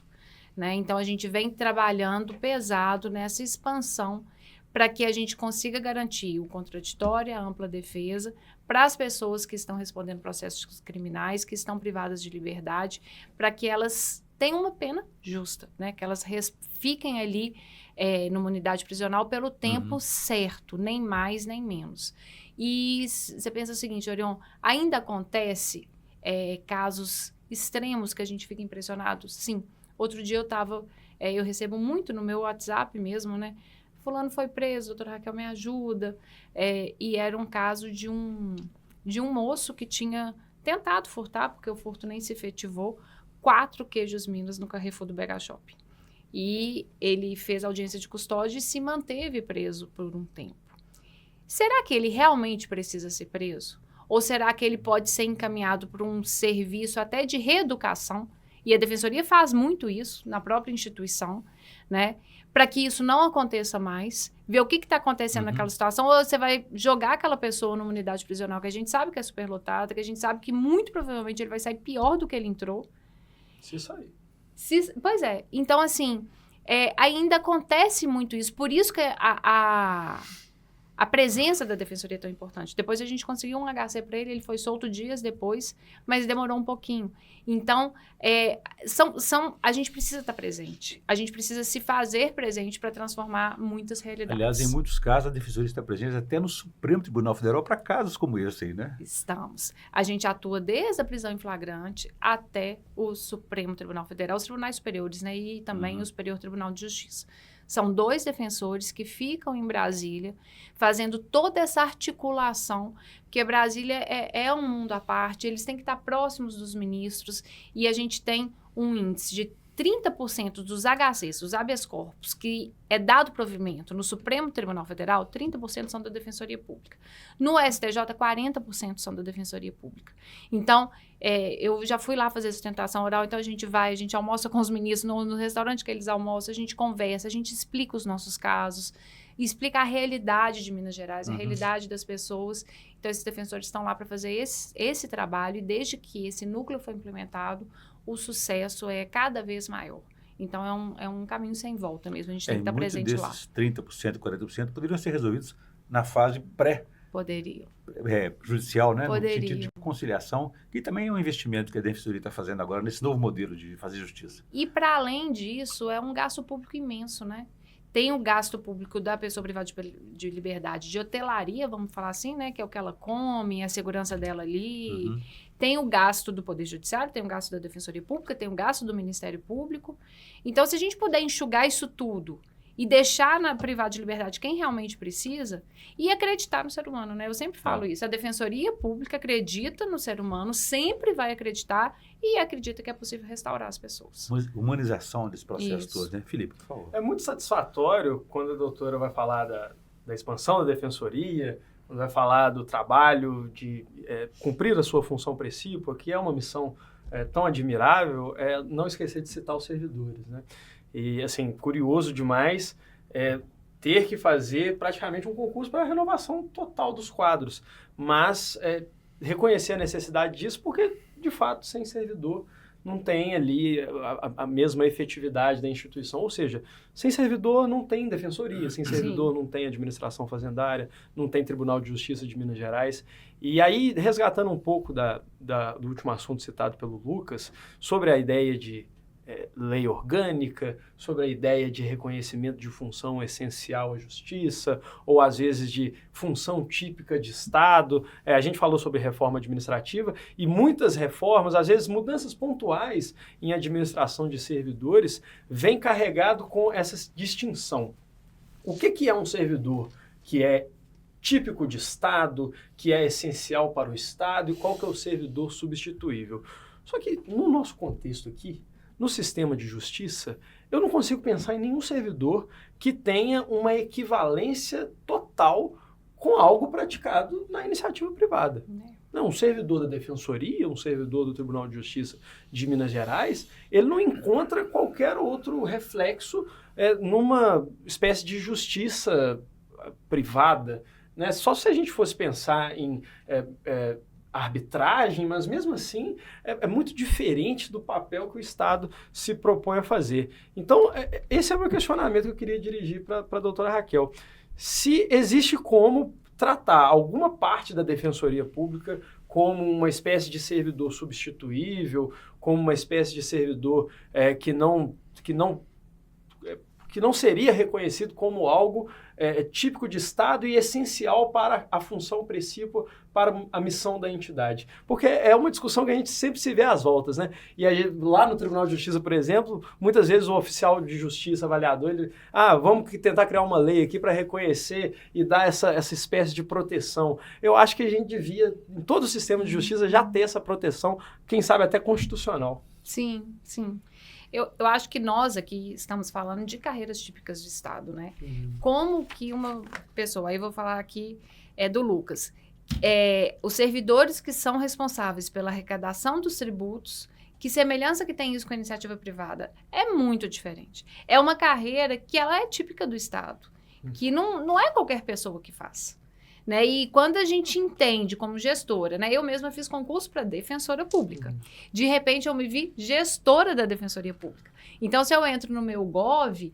né? Então, a gente vem trabalhando pesado nessa expansão para que a gente consiga garantir o contraditório e a ampla defesa para as pessoas que estão respondendo processos criminais, que estão privadas de liberdade, para que elas tenham uma pena justa, né? Que elas fiquem ali numa unidade prisional pelo tempo certo, nem mais nem menos. E você pensa o seguinte, Orion, ainda acontece casos extremos que a gente fica impressionado? Sim. Outro dia eu recebo muito no meu WhatsApp mesmo, né? Fulano foi preso, doutora Raquel me ajuda. E era um caso de um moço que tinha tentado furtar, porque o furto nem se efetivou, 4 queijos Minas no Carrefour do BH Shopping. E ele fez audiência de custódia e se manteve preso por um tempo. Será que ele realmente precisa ser preso? Ou será que ele pode ser encaminhado para um serviço até de reeducação? E a Defensoria faz muito isso na própria instituição, né? Para que isso não aconteça mais, ver o que está acontecendo naquela situação, ou você vai jogar aquela pessoa numa unidade prisional que a gente sabe que é superlotada, que a gente sabe que muito provavelmente ele vai sair pior do que ele entrou. Se sair. Pois é. Então, assim, ainda acontece muito isso. Por isso que a presença da Defensoria é tão importante. Depois a gente conseguiu um HC para ele foi solto dias depois, mas demorou um pouquinho. Então, a gente precisa estar presente. A gente precisa se fazer presente para transformar muitas realidades. Aliás, em muitos casos, a Defensoria está presente até no Supremo Tribunal Federal para casos como esse aí, né? Estamos. A gente atua desde a prisão em flagrante até o Supremo Tribunal Federal, os tribunais superiores, né? E também o Superior Tribunal de Justiça. São 2 defensores que ficam em Brasília fazendo toda essa articulação, porque Brasília é um mundo à parte, eles têm que estar próximos dos ministros e a gente tem um índice de 30% dos HCs, dos habeas corpus, que é dado provimento no Supremo Tribunal Federal, 30% são da Defensoria Pública. No STJ, 40% são da Defensoria Pública. Então, eu já fui lá fazer sustentação oral, então a gente almoça com os ministros no restaurante que eles almoçam, a gente conversa, a gente explica os nossos casos. e explica a realidade de Minas Gerais, a realidade das pessoas. Então, esses defensores estão lá para fazer esse trabalho e desde que esse núcleo foi implementado, o sucesso é cada vez maior. Então, é um caminho sem volta mesmo, a gente tem que estar presente lá. Muitos desses 30%, 40% poderiam ser resolvidos na fase pré-judicial, né? Poderiam. No sentido de conciliação, que também é um investimento que a Defensoria está fazendo agora nesse novo modelo de fazer justiça. E, para além disso, é um gasto público imenso, né? Tem o gasto público da pessoa privada de liberdade, de hotelaria, vamos falar assim, né? Que é o que ela come, a segurança dela ali. Tem o gasto do Poder Judiciário, tem o gasto da Defensoria Pública, tem o gasto do Ministério Público. Então, se a gente puder enxugar isso tudo e deixar na privada de liberdade quem realmente precisa e acreditar no ser humano, né? Eu sempre falo isso. A Defensoria Pública acredita no ser humano, sempre vai acreditar e acredita que é possível restaurar as pessoas. Humanização desse processo todo, né? Felipe, por favor. É muito satisfatório quando a doutora vai falar da expansão da Defensoria, quando vai falar do trabalho de cumprir a sua função precípua, que é uma missão tão admirável, não esquecer de citar os servidores, né? E, assim, curioso demais ter que fazer praticamente um concurso para a renovação total dos quadros, mas reconhecer a necessidade disso porque, de fato, sem servidor não tem ali a mesma efetividade da instituição, ou seja, sem servidor não tem defensoria, sem servidor não tem administração fazendária, não tem Tribunal de Justiça de Minas Gerais. E aí, resgatando um pouco do último assunto citado pelo Lucas, sobre a ideia de lei orgânica, sobre a ideia de reconhecimento de função essencial à justiça, ou às vezes de função típica de Estado. A gente falou sobre reforma administrativa e muitas reformas, às vezes mudanças pontuais em administração de servidores, vêm carregado com essa distinção. O que é um servidor que é típico de Estado, que é essencial para o Estado, e qual que é o servidor substituível? Só que no nosso contexto aqui, no sistema de justiça, eu não consigo pensar em nenhum servidor que tenha uma equivalência total com algo praticado na iniciativa privada. Não, um servidor da Defensoria, um servidor do Tribunal de Justiça de Minas Gerais, ele não encontra qualquer outro reflexo numa espécie de justiça privada, né? Só se a gente fosse pensar em arbitragem, mas mesmo assim é muito diferente do papel que o Estado se propõe a fazer. Então, esse é o meu questionamento que eu queria dirigir para a doutora Raquel. Se existe como tratar alguma parte da Defensoria Pública como uma espécie de servidor substituível, como uma espécie de servidor que não seria reconhecido como algo típico de Estado e essencial para a função precípua, para a missão da entidade. Porque é uma discussão que a gente sempre se vê às voltas, né? E lá no Tribunal de Justiça, por exemplo, muitas vezes o oficial de justiça, avaliador, ele vamos tentar criar uma lei aqui para reconhecer e dar essa espécie de proteção. Eu acho que a gente devia, em todo o sistema de justiça, já ter essa proteção, quem sabe até constitucional. Sim, sim. Eu acho que nós aqui estamos falando de carreiras típicas de Estado, né? Como que uma pessoa, aí eu vou falar aqui do Lucas, os servidores que são responsáveis pela arrecadação dos tributos, que semelhança que tem isso com a iniciativa privada, é muito diferente. É uma carreira que ela é típica do Estado, que não é qualquer pessoa que faz. Né? E quando a gente entende como gestora, né? Eu mesma fiz concurso para defensora pública. De repente, eu me vi gestora da Defensoria Pública. Então, se eu entro no meu Gov,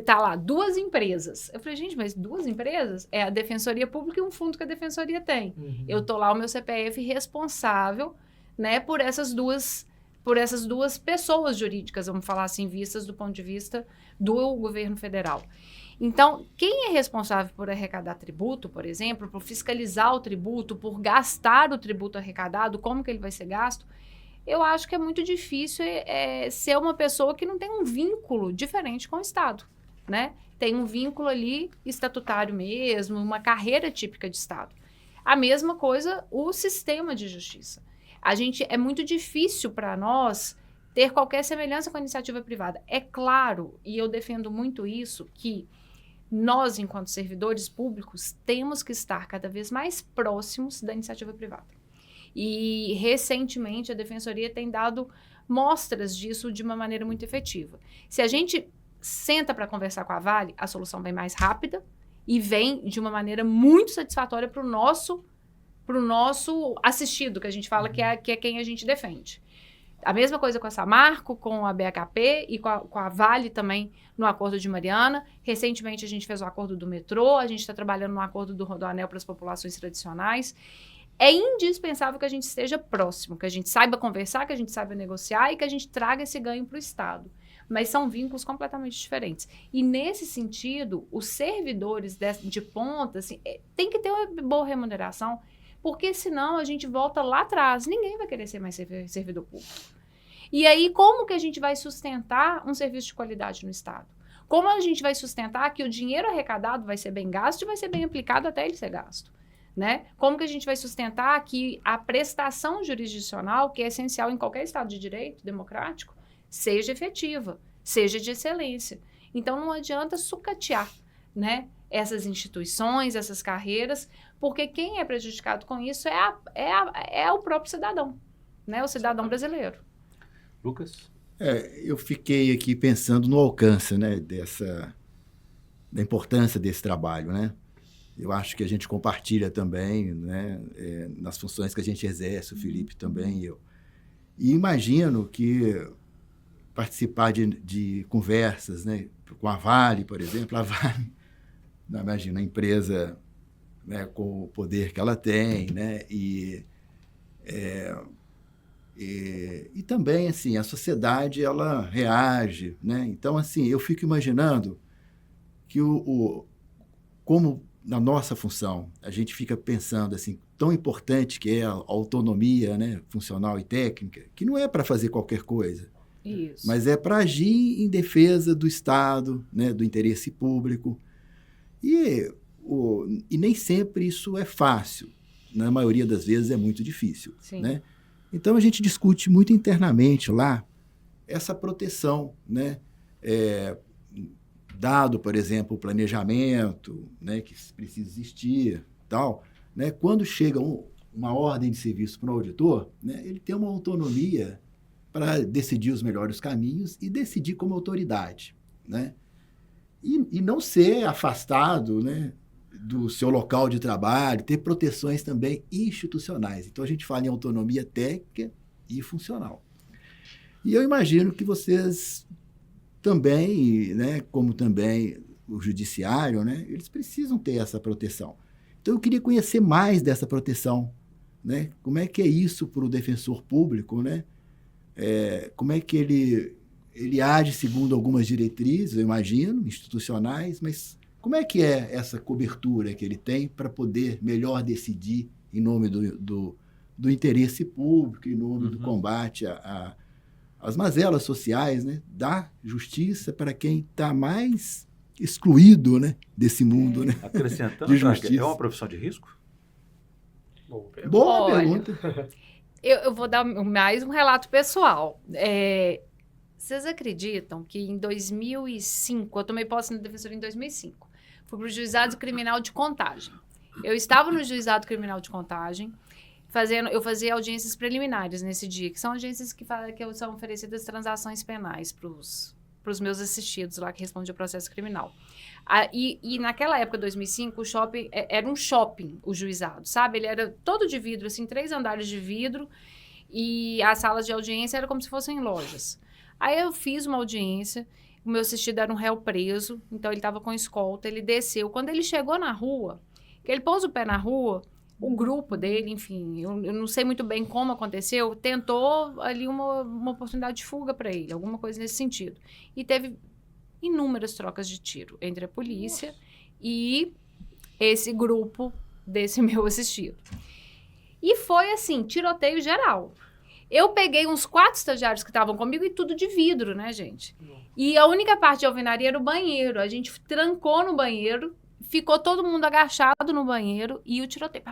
tá lá 2 empresas. Eu falei, gente, mas 2 empresas? É a Defensoria Pública e um fundo que a Defensoria tem. Eu tô lá, o meu CPF responsável, né, por essas duas pessoas jurídicas, vamos falar assim, vistas do ponto de vista do governo federal. Então, quem é responsável por arrecadar tributo, por exemplo, por fiscalizar o tributo, por gastar o tributo arrecadado, como que ele vai ser gasto, eu acho que é muito difícil ser uma pessoa que não tem um vínculo diferente com o Estado, né? Tem um vínculo ali estatutário mesmo, uma carreira típica de Estado. A mesma coisa o sistema de justiça. É muito difícil para nós ter qualquer semelhança com a iniciativa privada. É claro, e eu defendo muito isso, que nós, enquanto servidores públicos, temos que estar cada vez mais próximos da iniciativa privada. E, recentemente, a Defensoria tem dado mostras disso de uma maneira muito efetiva. Se a gente senta para conversar com a Vale, a solução vem mais rápida e vem de uma maneira muito satisfatória para o nosso assistido, que a gente fala que é quem a gente defende. A mesma coisa com a Samarco, com a BHP e com a Vale também no Acordo de Mariana. Recentemente a gente fez o acordo do metrô, a gente está trabalhando no acordo do Rodoanel para as populações tradicionais. É indispensável que a gente esteja próximo, que a gente saiba conversar, que a gente saiba negociar e que a gente traga esse ganho para o Estado. Mas são vínculos completamente diferentes. E nesse sentido, os servidores de ponta assim, tem que ter uma boa remuneração, porque senão a gente volta lá atrás. Ninguém vai querer ser mais servidor público. E aí, como que a gente vai sustentar um serviço de qualidade no Estado? Como a gente vai sustentar que o dinheiro arrecadado vai ser bem gasto e vai ser bem aplicado até ele ser gasto? Né? Como que a gente vai sustentar que a prestação jurisdicional, que é essencial em qualquer Estado de direito democrático, seja efetiva, seja de excelência? Então, não adianta sucatear, né, essas instituições, essas carreiras, porque quem é prejudicado com isso é o próprio cidadão, né, o cidadão brasileiro. Lucas? Eu fiquei aqui pensando no alcance, né, da importância desse trabalho, né? Eu acho que a gente compartilha também, né, nas funções que a gente exerce, o Felipe também e eu. E imagino que participar de conversas, né, com a Vale, por exemplo, a Vale, imagina, a empresa, né, com o poder que ela tem, né, e também, assim, a sociedade, ela reage, né? Então, assim, eu fico imaginando que como na nossa função, a gente fica pensando, assim, tão importante que é a autonomia, né, funcional e técnica, que não é para fazer qualquer coisa. Isso. Mas é para agir em defesa do Estado, né, do interesse público. E nem sempre isso é fácil. Na maioria das vezes é muito difícil. Sim. Né? Então, a gente discute muito internamente lá essa proteção, né? Dado, por exemplo, o planejamento, né, que precisa existir, tal, né? Quando chega uma ordem de serviço para o auditor, né, ele tem uma autonomia para decidir os melhores caminhos e decidir como autoridade, né? E não ser afastado, né, do seu local de trabalho, ter proteções também institucionais. Então, a gente fala em autonomia técnica e funcional. E eu imagino que vocês também, né, como também o judiciário, né, eles precisam ter essa proteção. Então, eu queria conhecer mais dessa proteção, né? Como é que é isso para o defensor público, né? Como é que ele age segundo algumas diretrizes, eu imagino, institucionais, mas como é que é essa cobertura que ele tem para poder melhor decidir em nome do interesse público, em nome do combate às mazelas sociais, né? Da justiça para quem está mais excluído, né, desse mundo, né? Acrescentando, de justiça. é uma profissão de risco? Boa Olha, pergunta. Eu vou dar mais um relato pessoal. Vocês acreditam que em 2005, eu tomei posse na Defensoria em 2005, fui para o Juizado Criminal de Contagem. Eu estava no Juizado Criminal de Contagem, eu fazia audiências preliminares nesse dia, que são audiências que são oferecidas transações penais para os meus assistidos lá que respondem ao processo criminal. E naquela época, 2005, o shopping era um shopping, o juizado, sabe? Ele era todo de vidro, assim, 3 andares de vidro, e as salas de audiência eram como se fossem lojas. Aí eu fiz uma audiência, o meu assistido era um réu preso, então ele estava com escolta, ele desceu. Quando ele chegou na rua, que ele pôs o pé na rua, o grupo dele, enfim, eu não sei muito bem como aconteceu, tentou ali uma oportunidade de fuga para ele, alguma coisa nesse sentido. E teve inúmeras trocas de tiro entre a polícia e esse grupo desse meu assistido. E foi assim, tiroteio geral. Eu peguei uns 4 estagiários que estavam comigo e tudo de vidro, né, gente? E a única parte de alvenaria era o banheiro. A gente trancou no banheiro, ficou todo mundo agachado no banheiro e o tiroteio.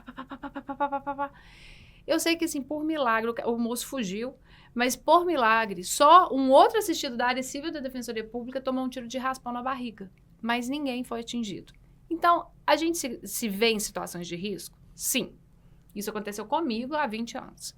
Eu sei que, assim, por milagre, o moço fugiu, mas por milagre, só um outro assistido da área civil da Defensoria Pública tomou um tiro de raspão na barriga, mas ninguém foi atingido. Então, a gente se vê em situações de risco? Sim. Isso aconteceu comigo há 20 anos.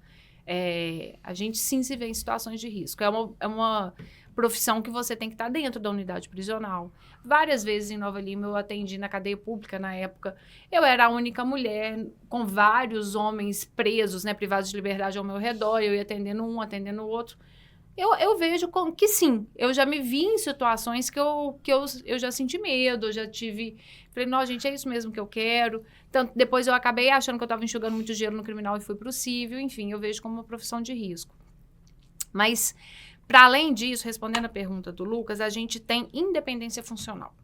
A gente sim se vê em situações de risco. É uma profissão que você tem que estar dentro da unidade prisional. Várias vezes em Nova Lima eu atendi na cadeia pública na época. Eu era a única mulher com vários homens presos, né, privados de liberdade ao meu redor. Eu ia atendendo um, atendendo o outro. Eu vejo que sim, eu já me vi em situações que eu já senti medo, eu já tive... Falei, não, gente, é isso mesmo que eu quero. Tanto, depois eu acabei achando que eu estava enxugando muito gelo no criminal e fui para o civil. Enfim, eu vejo como uma profissão de risco. Mas, para além disso, respondendo a pergunta do Lucas, a gente tem independência funcional.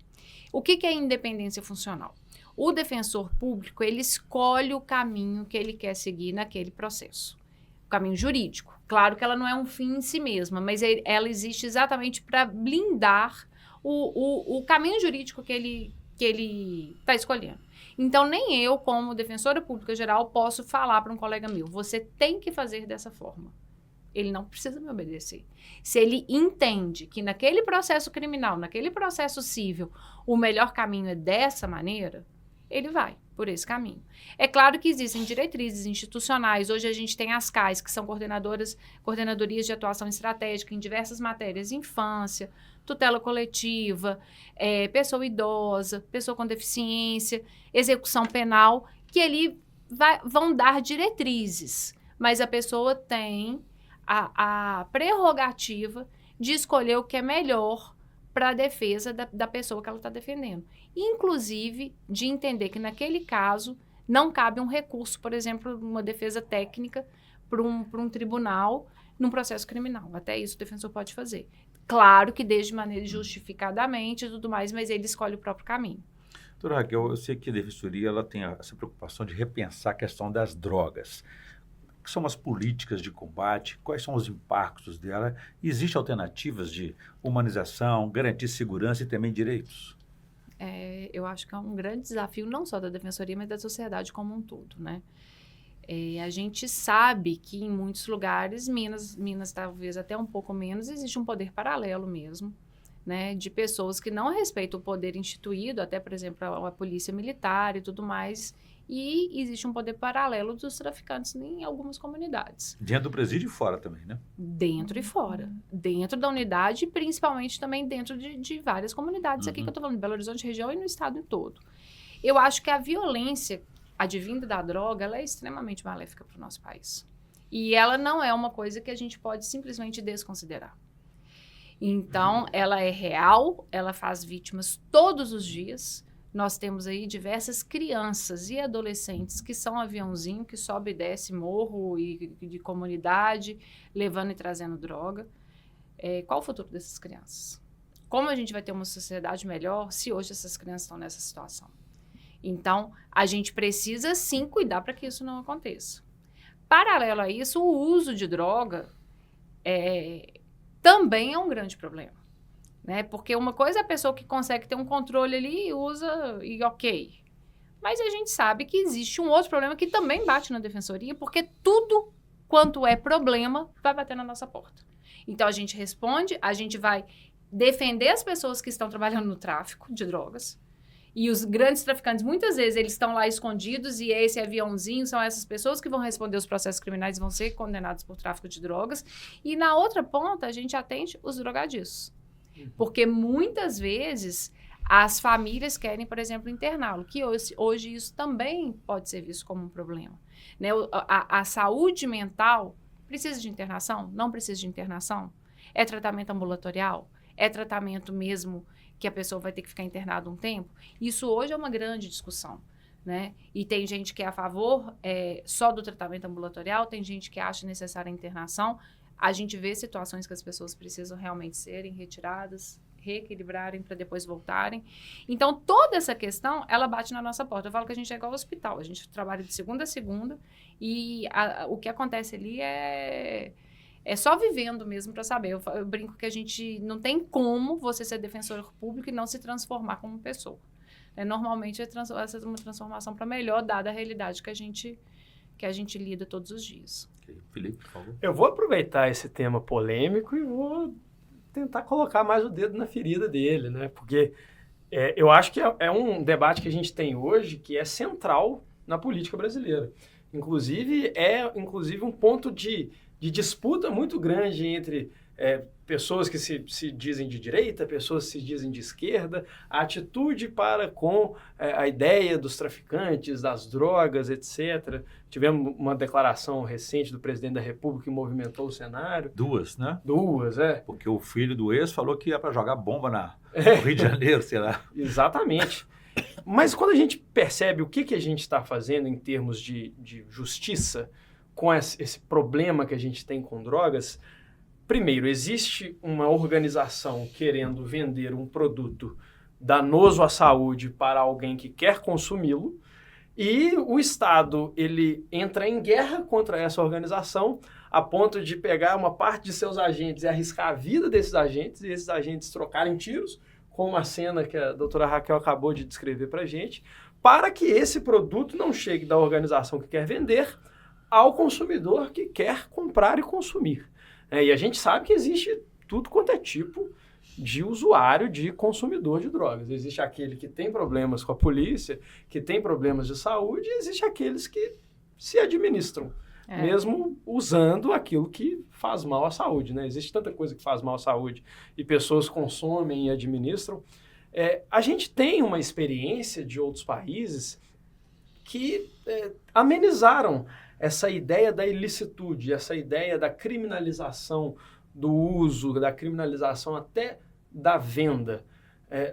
O que é independência funcional? O defensor público, ele escolhe o caminho que ele quer seguir naquele processo. O caminho jurídico. Claro que ela não é um fim em si mesma, mas ela existe exatamente para blindar o caminho jurídico que ele está escolhendo. Então, nem eu, como defensora pública geral, posso falar para um colega meu, você tem que fazer dessa forma. Ele não precisa me obedecer. Se ele entende que naquele processo criminal, naquele processo civil, o melhor caminho é dessa maneira, ele vai por esse caminho. É claro que existem diretrizes institucionais. Hoje a gente tem as CAIs, que são coordenadorias de atuação estratégica em diversas matérias, infância, tutela coletiva, pessoa idosa, pessoa com deficiência, execução penal, que ali vão dar diretrizes, mas a pessoa tem a prerrogativa de escolher o que é melhor para a defesa da pessoa que ela está defendendo. Inclusive, de entender que naquele caso não cabe um recurso, por exemplo, uma defesa técnica para um tribunal num processo criminal. Até isso o defensor pode fazer. Claro que desde maneira justificadamente e tudo mais, mas ele escolhe o próprio caminho. Doutora Raquel, eu sei que a Defensoria ela tem essa preocupação de repensar a questão das drogas. O que são as políticas de combate? Quais são os impactos dela? Existem alternativas de humanização, garantir segurança e também direitos? Eu acho que é um grande desafio, não só da Defensoria, mas da sociedade como um todo, né? A gente sabe que em muitos lugares, Minas talvez até um pouco menos, existe um poder paralelo mesmo, né? De pessoas que não respeitam o poder instituído, até, por exemplo, a polícia militar e tudo mais, e existe um poder paralelo dos traficantes em algumas comunidades. Dentro do presídio e fora também, né? Dentro e fora. Dentro da unidade e principalmente também dentro de várias comunidades aqui que eu estou falando, de Belo Horizonte região e no estado todo. Eu acho que a violência advinda da droga, ela é extremamente maléfica para o nosso país. E ela não é uma coisa que a gente pode simplesmente desconsiderar. Então, ela é real, ela faz vítimas todos os dias. Nós temos aí diversas crianças e adolescentes que são aviãozinho, que sobe e desce morro e de comunidade, levando e trazendo droga. Qual o futuro dessas crianças? Como a gente vai ter uma sociedade melhor se hoje essas crianças estão nessa situação? Então, a gente precisa, sim, cuidar para que isso não aconteça. Paralelo a isso, o uso de droga também é um grande problema. Né? Porque uma coisa é a pessoa que consegue ter um controle ali e usa e ok. Mas a gente sabe que existe um outro problema que também bate na Defensoria, porque tudo quanto é problema vai bater na nossa porta. Então, a gente responde, a gente vai defender as pessoas que estão trabalhando no tráfico de drogas. E os grandes traficantes, muitas vezes, eles estão lá escondidos e esse aviãozinho são essas pessoas que vão responder os processos criminais e vão ser condenados por tráfico de drogas. E na outra ponta, a gente atende os drogadiços. Porque muitas vezes as famílias querem, por exemplo, interná-lo, que hoje isso também pode ser visto como um problema. Né? A saúde mental precisa de internação? Não precisa de internação? É tratamento ambulatorial? É tratamento mesmo que a pessoa vai ter que ficar internada um tempo? Isso hoje é uma grande discussão. Né? E tem gente que é a favor só do tratamento ambulatorial, tem gente que acha necessária a internação. A gente vê situações que as pessoas precisam realmente serem retiradas, reequilibrarem para depois voltarem. Então, toda essa questão, ela bate na nossa porta. Eu falo que a gente é igual ao hospital. A gente trabalha de segunda a segunda e o que acontece ali é só vivendo mesmo para saber. Eu brinco que a gente não tem como você ser defensor público e não se transformar como pessoa. Normalmente, essa é uma transformação para melhor, dada a realidade que a gente lida todos os dias. Felipe, por favor. Eu vou aproveitar esse tema polêmico e vou tentar colocar mais o dedo na ferida dele, né? Porque eu acho que é um debate que a gente tem hoje que é central na política brasileira. Inclusive, um ponto de disputa muito grande entre pessoas que se dizem de direita, pessoas que se dizem de esquerda, a atitude para com a ideia dos traficantes, das drogas, etc. Tivemos uma declaração recente do presidente da República que movimentou o cenário. Duas, né? Duas, Porque o filho do ex falou que ia para jogar bomba no Rio de Janeiro, sei lá. Exatamente. Mas quando a gente percebe o que a gente está fazendo em termos de justiça com esse problema que a gente tem com drogas, primeiro, existe uma organização querendo vender um produto danoso à saúde para alguém que quer consumi-lo, e o Estado ele entra em guerra contra essa organização a ponto de pegar uma parte de seus agentes e arriscar a vida desses agentes, e esses agentes trocarem tiros, como a cena que a doutora Raquel acabou de descrever para a gente, para que esse produto não chegue da organização que quer vender ao consumidor que quer comprar e consumir. E a gente sabe que existe tudo quanto é tipo de usuário, de consumidor de drogas. Existe aquele que tem problemas com a polícia, que tem problemas de saúde, e existe aqueles que se administram, mesmo usando aquilo que faz mal à saúde, né? Existe tanta coisa que faz mal à saúde e pessoas consomem e administram. A gente tem uma experiência de outros países que amenizaram essa ideia da ilicitude, essa ideia da criminalização do uso, da criminalização até da venda.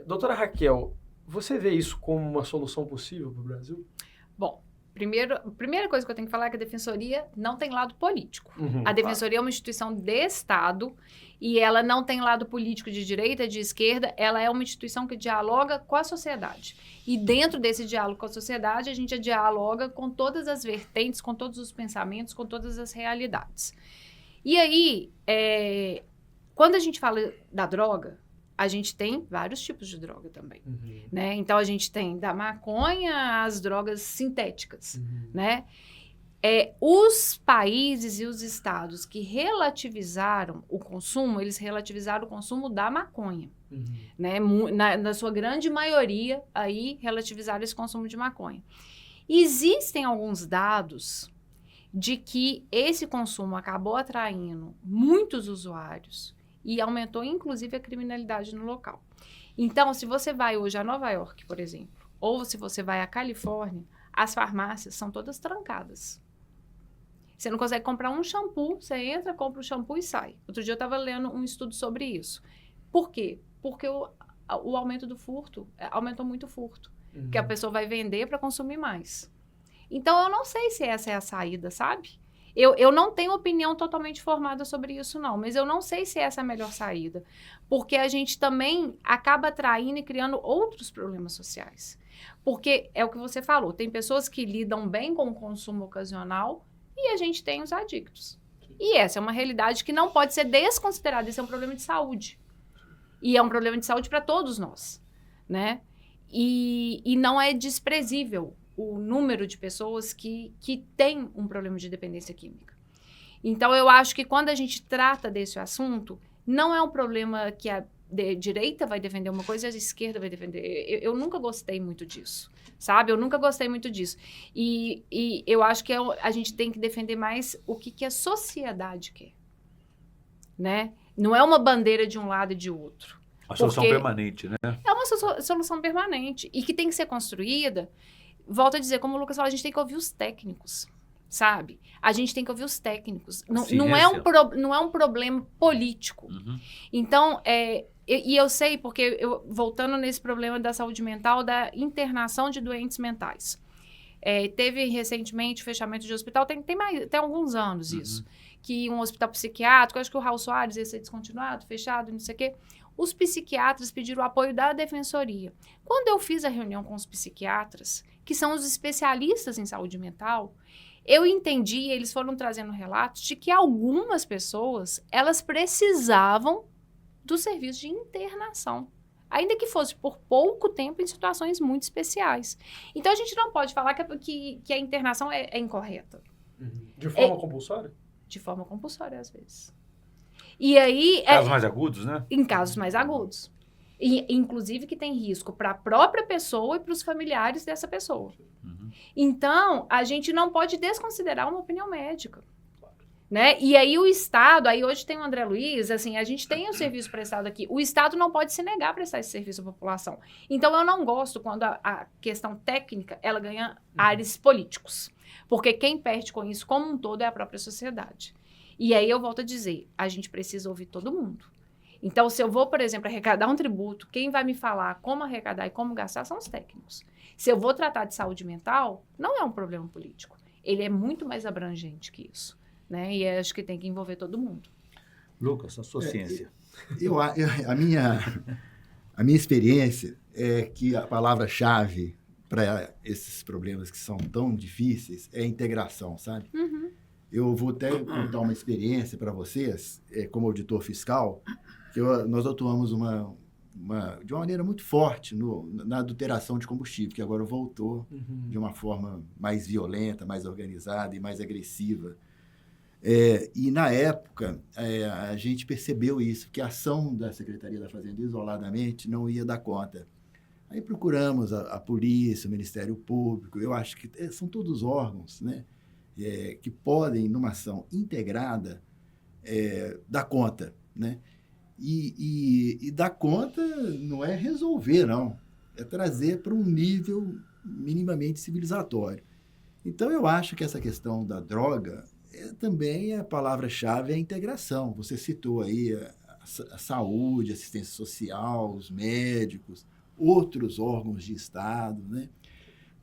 Doutora Raquel, você vê isso como uma solução possível para o Brasil? Bom, a primeira coisa que eu tenho que falar é que a Defensoria não tem lado político. A Defensoria é uma instituição de Estado e ela não tem lado político de direita, de esquerda, ela é uma instituição que dialoga com a sociedade. E dentro desse diálogo com a sociedade, a gente dialoga com todas as vertentes, com todos os pensamentos, com todas as realidades. E aí, quando a gente fala da droga, a gente tem vários tipos de droga também, né? Então, a gente tem da maconha às drogas sintéticas, né? Os países e os estados que relativizaram o consumo, eles relativizaram o consumo da maconha, né? Na sua grande maioria, aí, relativizaram esse consumo de maconha. Existem alguns dados de que esse consumo acabou atraindo muitos usuários e aumentou, inclusive, a criminalidade no local. Então, se você vai hoje a Nova York, por exemplo, ou se você vai à Califórnia, as farmácias são todas trancadas. Você não consegue comprar um shampoo, você entra, compra o shampoo e sai. Outro dia eu estava lendo um estudo sobre isso. Por quê? Porque o aumento do furto, aumentou muito o furto, que a pessoa vai vender para consumir mais. Então, eu não sei se essa é a saída, sabe? Eu não tenho opinião totalmente formada sobre isso, não. Mas eu não sei se essa é a melhor saída. Porque a gente também acaba atraindo e criando outros problemas sociais. Porque é o que você falou. Tem pessoas que lidam bem com o consumo ocasional e a gente tem os adictos. E essa é uma realidade que não pode ser desconsiderada. Esse é um problema de saúde. E é um problema de saúde para todos nós, né? E não é desprezível o número de pessoas que têm um problema de dependência química. Então, eu acho que quando a gente trata desse assunto, não é um problema que a direita vai defender uma coisa e a esquerda vai defender. Eu nunca gostei muito disso, sabe? Eu nunca gostei muito disso. E eu acho que a gente tem que defender mais o que a sociedade quer, né? Não é uma bandeira de um lado e de outro. Uma solução permanente, né? É uma solução permanente e que tem que ser construída. Volto a dizer, como o Lucas falou, a gente tem que ouvir os técnicos, sabe? A gente tem que ouvir os técnicos. Não é um problema político. Então, eu sei, porque voltando nesse problema da saúde mental, da internação de doentes mentais. Teve recentemente o fechamento de hospital, tem alguns anos isso, que um hospital psiquiátrico, acho que o Raul Soares ia ser descontinuado, fechado, não sei o quê. Os psiquiatras pediram o apoio da Defensoria. Quando eu fiz a reunião com os psiquiatras, que são os especialistas em saúde mental, eu entendi, eles foram trazendo relatos de que algumas pessoas, elas precisavam do serviço de internação, ainda que fosse por pouco tempo em situações muito especiais. Então, a gente não pode falar que a internação é incorreta. De forma compulsória? De forma compulsória, às vezes. E aí... Casos mais agudos, né? Em casos mais agudos. E, inclusive que tem risco para a própria pessoa e para os familiares dessa pessoa. Uhum. Então, a gente não pode desconsiderar uma opinião médica. Né? E aí o Estado, aí hoje tem o André Luiz, assim, a gente tem o serviço prestado aqui. O Estado não pode se negar a prestar esse serviço à população. Então, eu não gosto quando a questão técnica, ela ganha ares políticos. Porque quem perde com isso como um todo é a própria sociedade. E aí eu volto a dizer, a gente precisa ouvir todo mundo. Então, se eu vou, por exemplo, arrecadar um tributo, quem vai me falar como arrecadar e como gastar são os técnicos. Se eu vou tratar de saúde mental, não é um problema político. Ele é muito mais abrangente que isso. Né? E acho que tem que envolver todo mundo. Lucas, a sua ciência. A minha experiência é que a palavra-chave para esses problemas que são tão difíceis é integração, sabe? Uhum. Eu vou até contar uma experiência para vocês, como auditor fiscal, que nós atuamos de uma maneira muito forte na adulteração de combustível, que agora voltou de uma forma mais violenta, mais organizada e mais agressiva. E, na época, a gente percebeu isso, que a ação da Secretaria da Fazenda isoladamente não ia dar conta. Aí procuramos a polícia, o Ministério Público, eu acho que são todos órgãos, né, que podem, numa ação integrada, dar conta. Né? E dar conta não é resolver, não. É trazer para um nível minimamente civilizatório. Então, eu acho que essa questão da droga... também a palavra-chave é a integração. Você citou aí a saúde, a assistência social, os médicos, outros órgãos de Estado, né?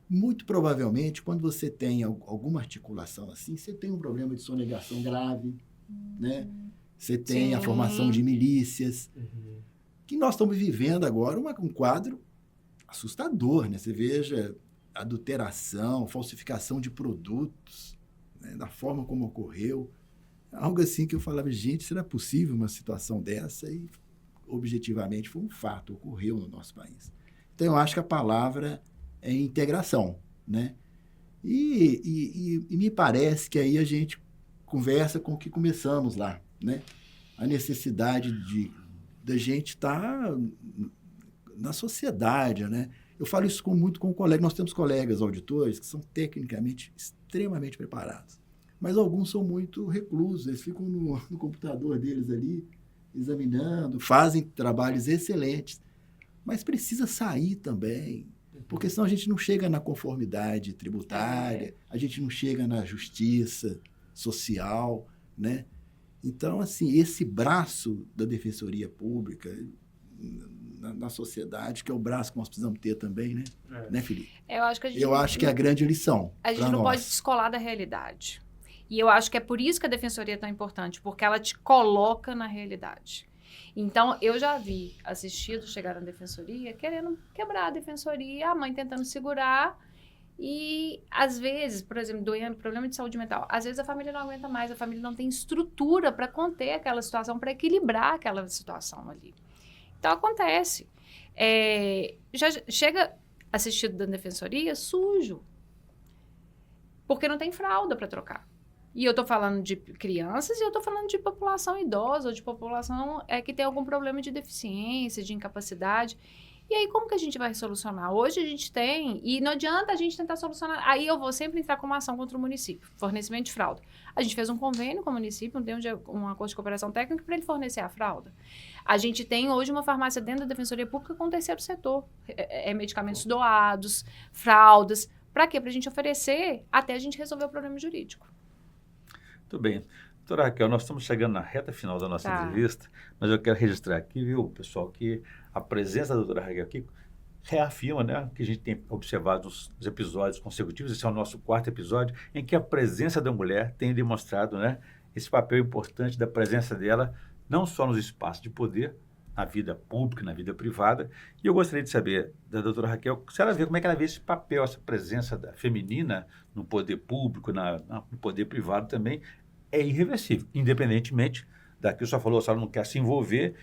Muito provavelmente, quando você tem alguma articulação assim, você tem um problema de sonegação grave, né? Você tem Sim. a formação de milícias, que nós estamos vivendo agora um quadro assustador, né? Você veja adulteração, falsificação de produtos, da forma como ocorreu, algo assim que eu falava, gente, será possível uma situação dessa? E, objetivamente, foi um fato, ocorreu no nosso país. Então, eu acho que a palavra é integração, né? E me parece que aí a gente conversa com o que começamos lá, né? A necessidade da gente estar na sociedade, né? Eu falo isso muito com colegas. Nós temos colegas auditores que são tecnicamente extremamente preparados, mas alguns são muito reclusos. Eles ficam no computador deles ali, examinando, fazem trabalhos excelentes, mas precisa sair também, porque senão a gente não chega na conformidade tributária, a gente não chega na justiça social, né? Então, assim, esse braço da Defensoria Pública na sociedade, que é o braço que nós precisamos ter também, né? Né, Felipe? Eu acho que é a grande lição. A gente não pode descolar da realidade. E eu acho que é por isso que a Defensoria é tão importante, porque ela te coloca na realidade. Então, eu já vi assistidos chegar na Defensoria querendo quebrar a Defensoria, a mãe tentando segurar. E, às vezes, por exemplo, problema de saúde mental, às vezes a família não aguenta mais, a família não tem estrutura para conter aquela situação, para equilibrar aquela situação ali. Então, acontece. Já chega assistido da Defensoria sujo, porque não tem fralda para trocar. E eu estou falando de crianças e eu estou falando de população idosa, ou de população que tem algum problema de deficiência, de incapacidade. E aí, como que a gente vai solucionar? Hoje a gente tem, e não adianta a gente tentar solucionar. Aí eu vou sempre entrar com uma ação contra o município, fornecimento de fralda. A gente fez um convênio com o município, um acordo de cooperação técnica para ele fornecer a fralda. A gente tem hoje uma farmácia dentro da Defensoria Pública com o terceiro setor. Medicamentos doados, fraldas. Para quê? Para a gente oferecer até a gente resolver o problema jurídico. Muito bem. Doutora Raquel, nós estamos chegando na reta final da nossa entrevista, mas eu quero registrar aqui, viu, pessoal, que a presença da doutora Raquel aqui reafirma, né, que a gente tem observado nos episódios consecutivos, esse é o nosso 4º episódio, em que a presença da mulher tem demonstrado, né, esse papel importante da presença dela, não só nos espaços de poder, na vida pública, na vida privada. E eu gostaria de saber da doutora Raquel, se ela vê como é que ela vê esse papel, essa presença feminina no poder público, no poder privado também, é irreversível, independentemente daquilo que só falou, a senhora não quer se envolver,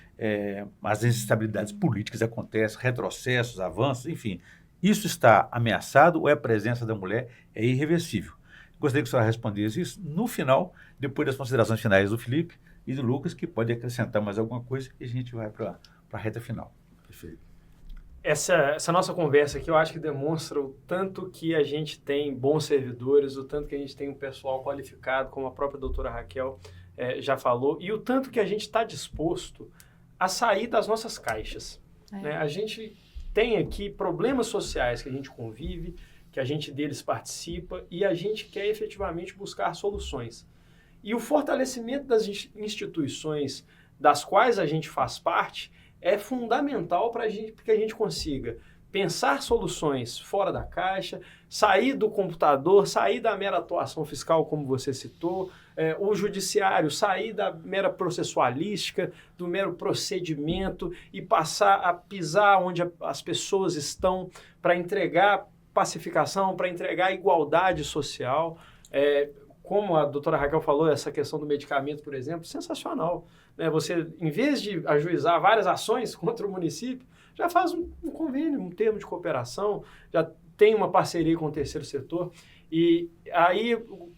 as instabilidades políticas acontecem, retrocessos, avanços, enfim. Isso está ameaçado ou a presença da mulher é irreversível? Gostaria que a senhora respondesse isso no final, depois das considerações finais do Felipe e do Lucas, que pode acrescentar mais alguma coisa e a gente vai para a reta final. Perfeito. Essa nossa conversa aqui, eu acho que demonstra o tanto que a gente tem bons servidores, o tanto que a gente tem um pessoal qualificado, como a própria doutora Raquel já falou, e o tanto que a gente está disposto a sair das nossas caixas. Né? A gente tem aqui problemas sociais que a gente convive, que a gente deles participa, e a gente quer efetivamente buscar soluções. E o fortalecimento das instituições das quais a gente faz parte é fundamental para que a gente consiga pensar soluções fora da caixa, sair do computador, sair da mera atuação fiscal, como você citou, o judiciário, sair da mera processualística, do mero procedimento e passar a pisar onde as pessoas estão para entregar pacificação, para entregar igualdade social. Como a doutora Raquel falou, essa questão do medicamento, por exemplo, sensacional. Né? Você, em vez de ajuizar várias ações contra o município, já faz um convênio, um termo de cooperação, já tem uma parceria com o terceiro setor. E aí,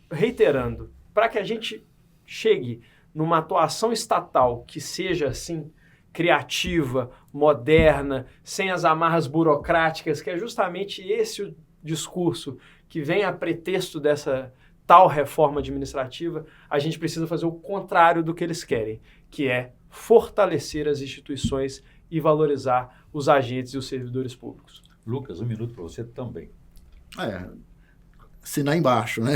reiterando, para que a gente chegue numa atuação estatal que seja, assim, criativa, moderna, sem as amarras burocráticas, que é justamente esse o discurso que vem a pretexto dessa tal reforma administrativa, a gente precisa fazer o contrário do que eles querem, que é fortalecer as instituições e valorizar os agentes e os servidores públicos. Lucas, 1 minuto para você também. Assinar embaixo, né?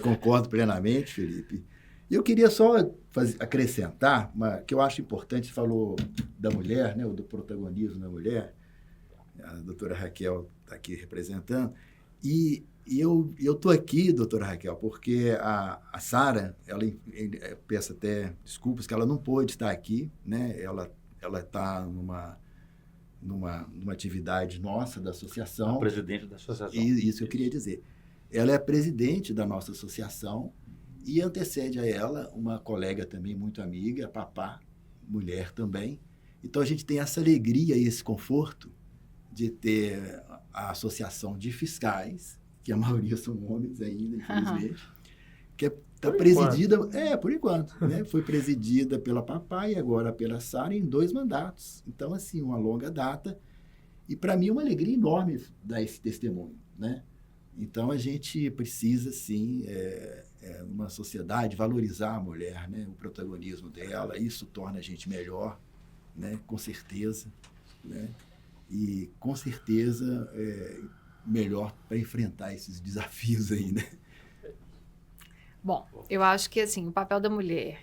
Concordo plenamente, Felipe. E eu queria só acrescentar, que eu acho importante, você falou da mulher, né, ou do protagonismo da mulher, a doutora Raquel está aqui representando, e eu estou aqui, doutora Raquel, porque a Sara, ela peço até desculpas que ela não pôde estar aqui, né? Ela está numa atividade nossa da associação. Presidente da associação. E isso eu queria dizer. Ela é presidente da nossa associação e antecede a ela uma colega também muito amiga, a Papá, mulher também. Então, a gente tem essa alegria e esse conforto de ter a associação de fiscais, que a maioria são homens ainda, infelizmente, que está presidida... por enquanto. Né? Foi presidida pela Papá e agora pela Sara em 2 mandatos. Então, assim, uma longa data. E, para mim, uma alegria enorme dar esse testemunho, né? Então, a gente precisa, sim, numa sociedade, valorizar a mulher, né? O protagonismo dela. Isso torna a gente melhor, né? Com certeza. Né? E, com certeza, melhor para enfrentar esses desafios aí, né? Bom, eu acho que, assim, o papel da mulher...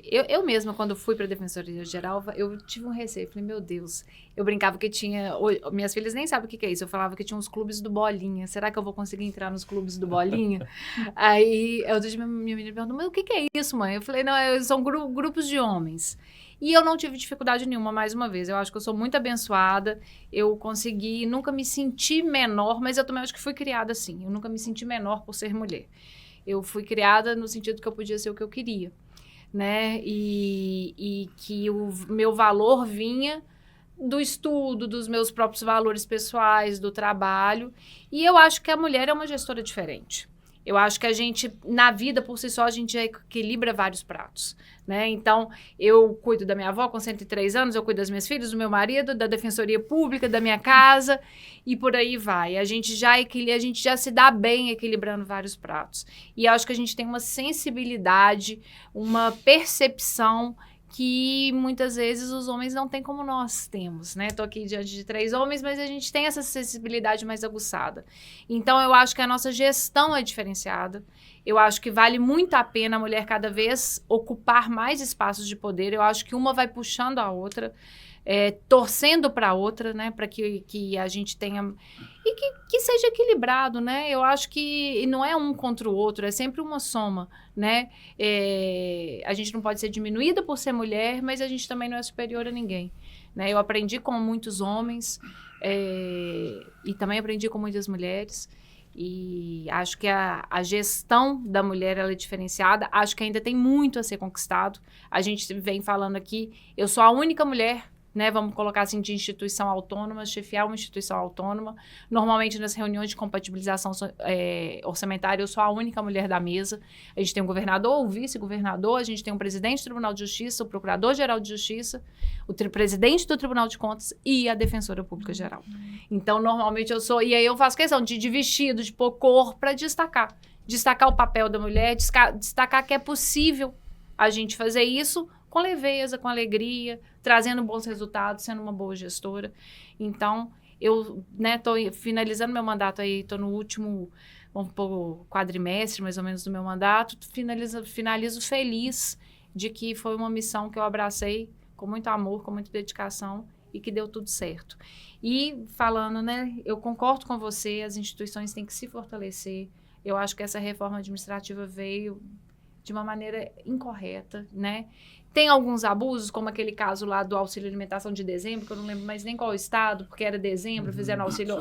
Eu mesma, quando fui para a Defensoria Geral, eu tive um receio. Falei, meu Deus, eu brincava que tinha... Minhas filhas nem sabem o que é isso. Eu falava que tinha uns clubes do Bolinha. Será que eu vou conseguir entrar nos clubes do Bolinha? Aí, minha menina perguntou, mas o que é isso, mãe? Eu falei, não, são grupos de homens. E eu não tive dificuldade nenhuma, mais uma vez. Eu acho que eu sou muito abençoada. Eu consegui nunca me sentir menor, mas eu também acho que fui criada assim. Eu nunca me senti menor por ser mulher. Eu fui criada no sentido que eu podia ser o que eu queria, né? E que o meu valor vinha do estudo, dos meus próprios valores pessoais, do trabalho. E eu acho que a mulher é uma gestora diferente. Eu acho que a gente, na vida, por si só, a gente já equilibra vários pratos, né? Então, eu cuido da minha avó com 103 anos, eu cuido das minhas filhas, do meu marido, da defensoria pública, da minha casa, e por aí vai. A gente já se dá bem equilibrando vários pratos. E eu acho que a gente tem uma sensibilidade, uma percepção que muitas vezes os homens não têm como nós temos, né? Estou aqui diante de 3 homens, mas a gente tem essa sensibilidade mais aguçada. Então, eu acho que a nossa gestão é diferenciada. Eu acho que vale muito a pena a mulher cada vez ocupar mais espaços de poder. Eu acho que uma vai puxando a outra, torcendo para a outra, né? Para que a gente tenha... E que seja equilibrado, né? Eu acho que não é um contra o outro, é sempre uma soma, né? A gente não pode ser diminuída por ser mulher, mas a gente também não é superior a ninguém, né? Eu aprendi com muitos homens e também aprendi com muitas mulheres. E acho que a gestão da mulher ela é diferenciada. Acho que ainda tem muito a ser conquistado. A gente vem falando aqui, eu sou a única mulher né, vamos colocar assim, de instituição autônoma, chefiar uma instituição autônoma. Normalmente, nas reuniões de compatibilização orçamentária, eu sou a única mulher da mesa. A gente tem um governador, o vice-governador, a gente tem um presidente do Tribunal de Justiça, o procurador-geral de Justiça, o presidente do Tribunal de Contas e a defensora pública geral. Então, normalmente, eu sou... E aí, eu faço questão de vestido, de pôr cor para destacar. Destacar o papel da mulher, destacar que é possível a gente fazer isso com leveza, com alegria, trazendo bons resultados, sendo uma boa gestora. Então, eu estou finalizando meu mandato aí, estou no último, vamos pôr, quadrimestre, mais ou menos, do meu mandato. Finalizo feliz de que foi uma missão que eu abracei com muito amor, com muita dedicação e que deu tudo certo. E falando, né, eu concordo com você, as instituições têm que se fortalecer. Eu acho que essa reforma administrativa veio de uma maneira incorreta, né? Tem alguns abusos, como aquele caso lá do auxílio alimentação de dezembro, que eu não lembro mais nem qual estado, porque era dezembro, fizeram auxílio...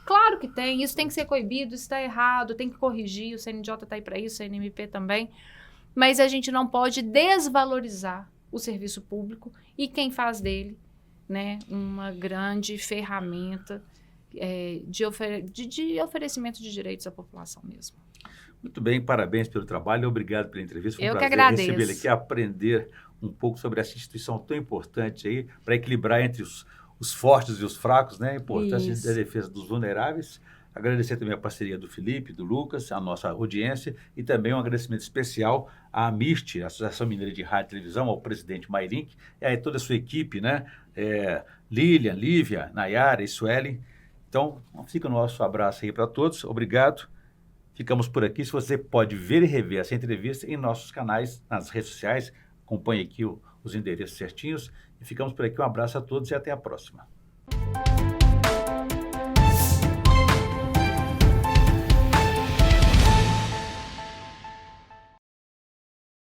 Claro que tem, isso tem que ser coibido, isso está errado, tem que corrigir, o CNJ está aí para isso, o CNMP também, mas a gente não pode desvalorizar o serviço público e quem faz dele, né, uma grande ferramenta de oferecimento de direitos à população mesmo. Muito bem, parabéns pelo trabalho e obrigado pela entrevista. Foi um Eu que prazer agradeço. recebê-lo aqui, aprender um pouco sobre essa instituição tão importante aí, para equilibrar entre os fortes e os fracos, né? A importância da defesa dos vulneráveis. Agradecer também a parceria do Felipe, do Lucas, a nossa audiência e também um agradecimento especial à AMIST, a Associação Mineira de Rádio e Televisão, ao presidente Mairink e a toda a sua equipe, né? Lilian, Lívia, Nayara e Suelen. Então, fica o nosso abraço aí para todos. Obrigado. Ficamos por aqui. Se você pode ver e rever essa entrevista em nossos canais, nas redes sociais, acompanhe aqui os endereços certinhos. E ficamos por aqui. Um abraço a todos e até a próxima.